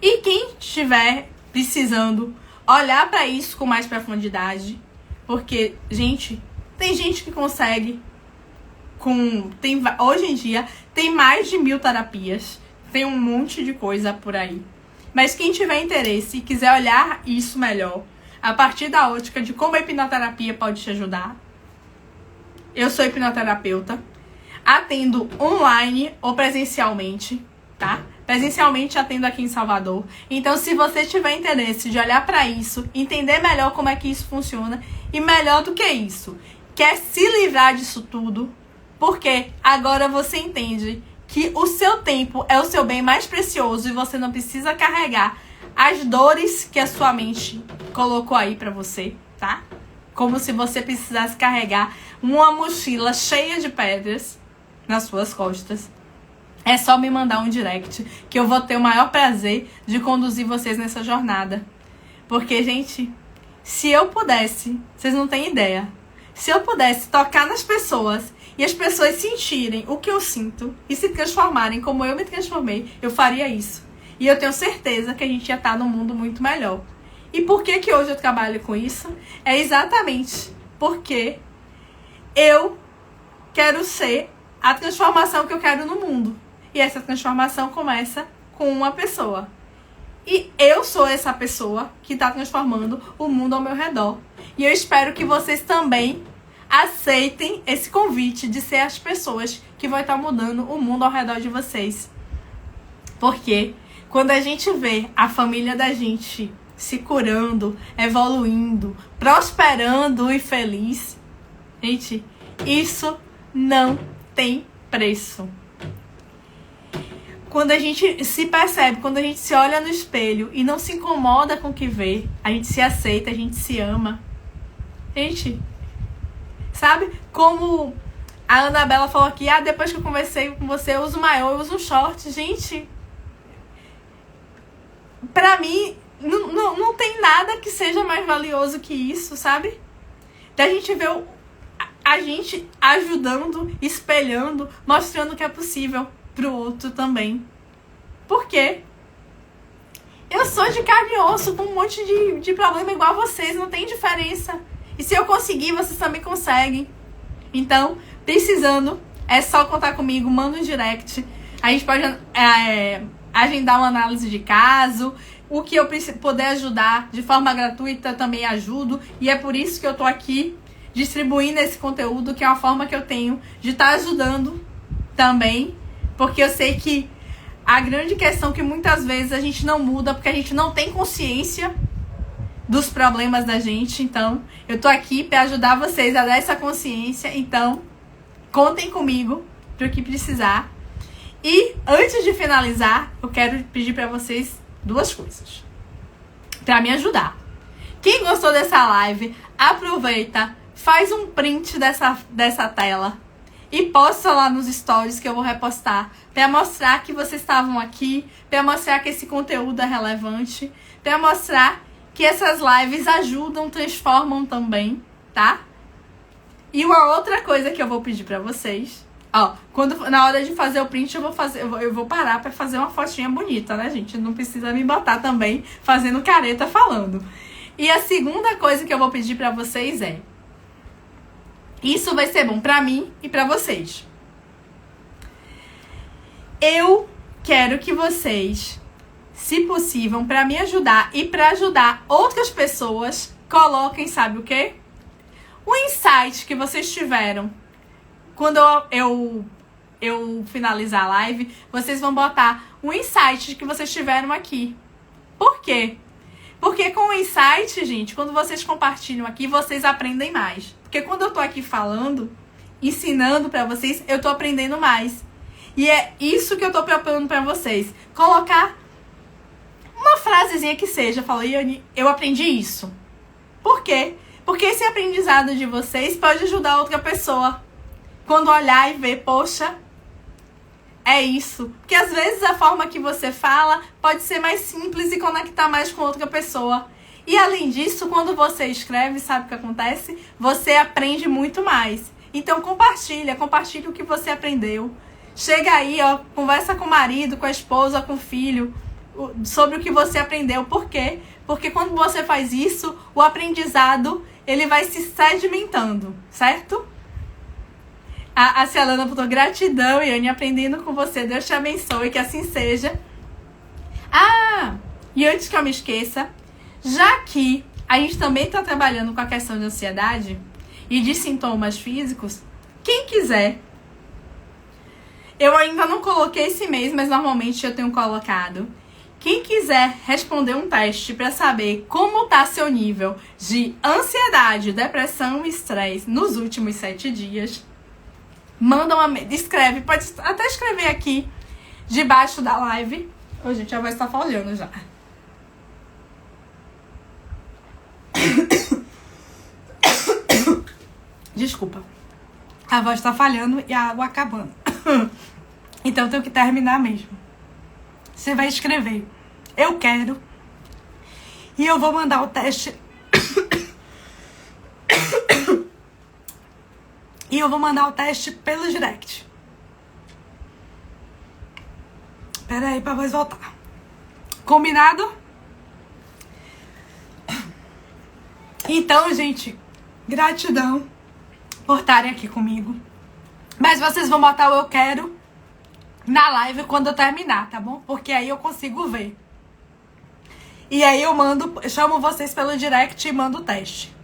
E quem estiver precisando olhar para isso com mais profundidade, porque, gente, tem gente que consegue hoje em dia tem mais de 1000 terapias, tem um monte de coisa por aí. Mas quem tiver interesse e quiser olhar isso melhor, a partir da ótica de como a hipnoterapia pode te ajudar, eu sou hipnoterapeuta, atendo online ou presencialmente, tá? Presencialmente atendo aqui em Salvador. Então, se você tiver interesse de olhar para isso, entender melhor como é que isso funciona, e melhor do que isso, quer se livrar disso tudo, porque agora você entende que o seu tempo é o seu bem mais precioso e você não precisa carregar as dores que a sua mente colocou aí pra você, tá? Como se você precisasse carregar uma mochila cheia de pedras nas suas costas. É só me mandar um direct que eu vou ter o maior prazer de conduzir vocês nessa jornada. Porque, gente, se eu pudesse, vocês não têm ideia, se eu pudesse tocar nas pessoas e as pessoas sentirem o que eu sinto e se transformarem como eu me transformei, eu faria isso. E eu tenho certeza que a gente ia estar num mundo muito melhor. E por que que hoje eu trabalho com isso? É exatamente porque eu quero ser a transformação que eu quero no mundo. E essa transformação começa com uma pessoa. E eu sou essa pessoa que está transformando o mundo ao meu redor. E eu espero que vocês também aceitem esse convite de ser as pessoas que vão estar mudando o mundo ao redor de vocês. Porque quando a gente vê a família da gente se curando, evoluindo, prosperando e feliz, gente, isso não tem preço. Quando a gente se percebe, quando a gente se olha no espelho e não se incomoda com o que vê, a gente se aceita, a gente se ama. Gente, sabe? Como A Anabela falou aqui, depois que eu conversei com você, eu uso maiô, eu uso short. Gente, pra mim, não tem nada que seja mais valioso que isso, sabe? Da gente ver a gente ajudando, espelhando, mostrando que é possível pro outro também. Por quê? Eu sou de carne e osso, com um monte de problema igual a vocês, não tem diferença. E se eu conseguir, vocês também conseguem. Então, precisando, é só contar comigo, manda um direct. A gente pode agendar uma análise de caso. O que eu puder ajudar de forma gratuita, também ajudo. E é por isso que eu tô aqui distribuindo esse conteúdo, que é uma forma que eu tenho de estar ajudando também. Porque eu sei que a grande questão é que muitas vezes a gente não muda porque a gente não tem consciência dos problemas da gente. Então, eu tô aqui para ajudar vocês a dar essa consciência. Então, contem comigo para o que precisar. E antes de finalizar, eu quero pedir para vocês 2 coisas para me ajudar. Quem gostou dessa live, aproveita, faz um print dessa tela e posta lá nos stories que eu vou repostar para mostrar que vocês estavam aqui, para mostrar que esse conteúdo é relevante, para mostrar que essas lives ajudam, transformam também, tá? E uma outra coisa que eu vou pedir pra vocês, na hora de fazer o print eu vou parar pra fazer uma fotinha bonita, né, gente? Não precisa me botar também fazendo careta falando. E a segunda coisa que eu vou pedir pra vocês isso vai ser bom pra mim e pra vocês. Eu quero que vocês, se possível, para me ajudar e para ajudar outras pessoas, coloquem, sabe o quê? O insight que vocês tiveram. Quando eu finalizar a live, vocês vão botar o insight que vocês tiveram aqui. Por quê? Porque com o insight, gente, quando vocês compartilham aqui, vocês aprendem mais. Porque quando eu tô aqui falando, ensinando para vocês, eu tô aprendendo mais. E é isso que eu tô propondo para vocês. Colocar uma frasezinha que seja, fala, Iane, eu aprendi isso. Por quê? Porque esse aprendizado de vocês pode ajudar outra pessoa. Quando olhar e ver, poxa, é isso. Porque às vezes a forma que você fala pode ser mais simples e conectar mais com outra pessoa. E além disso, quando você escreve, sabe o que acontece? Você aprende muito mais. Então compartilha o que você aprendeu. Chega aí, conversa com o marido, com a esposa, com o filho, sobre o que você aprendeu. Por quê? Porque quando você faz isso, o aprendizado, ele vai se sedimentando, certo? A Cialana botou gratidão, Iane, aprendendo com você. Deus te abençoe, que assim seja. E antes que eu me esqueça, já que a gente também está trabalhando com a questão de ansiedade e de sintomas físicos, quem quiser, eu ainda não coloquei esse mês, mas normalmente eu tenho colocado. Quem quiser responder um teste para saber como está seu nível de ansiedade, depressão e estresse nos últimos 7 dias, escreve, pode até escrever aqui debaixo da live. Gente, a voz tá falhando já. Desculpa. A voz tá falhando e a água acabando. Então eu tenho que terminar mesmo. Você vai escrever, eu quero. E eu vou mandar o teste. E eu vou mandar o teste pelo direct. Pera aí pra voz voltar. Combinado? Então, gente, gratidão por estarem aqui comigo. Mas vocês vão botar o eu quero na live quando eu terminar, tá bom? Porque aí eu consigo ver. E aí eu chamo vocês pelo direct e mando o teste.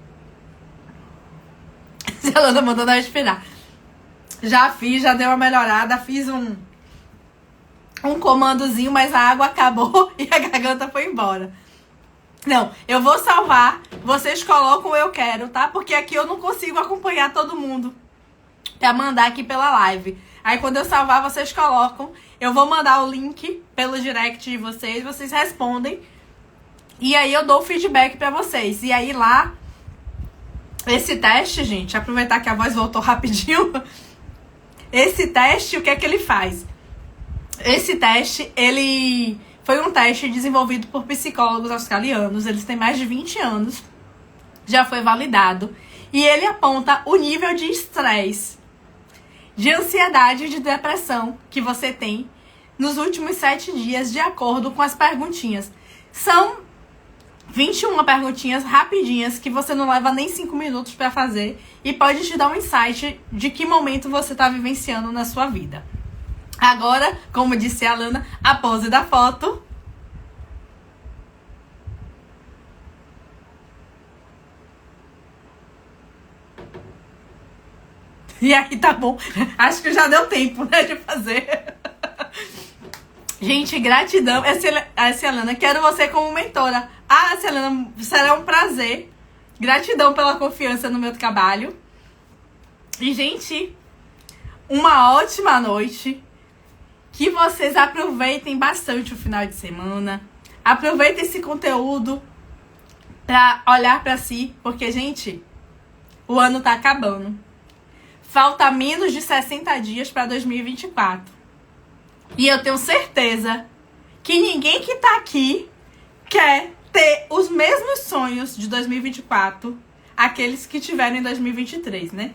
Ela tá mandando eu respirar. Já deu uma melhorada, fiz um comandozinho, mas a água acabou e a garganta foi embora. Não, eu vou salvar, vocês colocam o eu quero, tá? Porque aqui eu não consigo acompanhar todo mundo pra mandar aqui pela live. Aí quando eu salvar, vocês colocam. Eu vou mandar o link pelo direct de vocês respondem. E aí eu dou o feedback pra vocês. E aí lá, esse teste, gente, aproveitar que a voz voltou rapidinho. Esse teste, o que é que ele faz? Esse teste, ele foi um teste desenvolvido por psicólogos australianos. Eles têm mais de 20 anos. Já foi validado. E ele aponta o nível de estresse, de ansiedade e de depressão que você tem nos últimos 7 dias, de acordo com as perguntinhas. São 21 perguntinhas rapidinhas que você não leva nem 5 minutos para fazer e pode te dar um insight de que momento você está vivenciando na sua vida. Agora, como disse a Alana, a pose da foto. E aí, tá bom. Acho que já deu tempo, né, de fazer. Gente, gratidão. Essa Alana, quero você como mentora. Ah, Alana, será um prazer. Gratidão pela confiança no meu trabalho. E, gente, uma ótima noite. Que vocês aproveitem bastante o final de semana. Aproveitem esse conteúdo pra olhar pra si. Porque, gente, o ano tá acabando. Falta menos de 60 dias para 2024. E eu tenho certeza que ninguém que tá aqui quer ter os mesmos sonhos de 2024, aqueles que tiveram em 2023, né?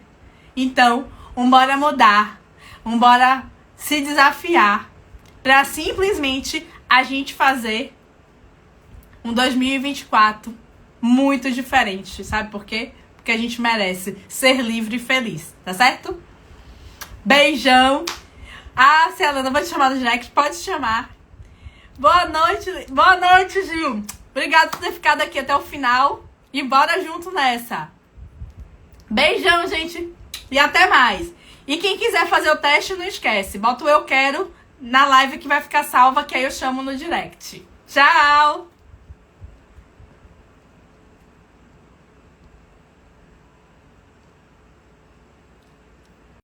Então, bora mudar, bora se desafiar para simplesmente a gente fazer um 2024 muito diferente, sabe por quê? Porque a gente merece ser livre e feliz, tá certo? Beijão. Ah, se a Alana vai te chamar no direct, pode te chamar. Boa noite, Gil. Obrigada por ter ficado aqui até o final. E bora junto nessa. Beijão, gente. E até mais. E quem quiser fazer o teste, não esquece. Bota o eu quero na live que vai ficar salva, que aí eu chamo no direct. Tchau!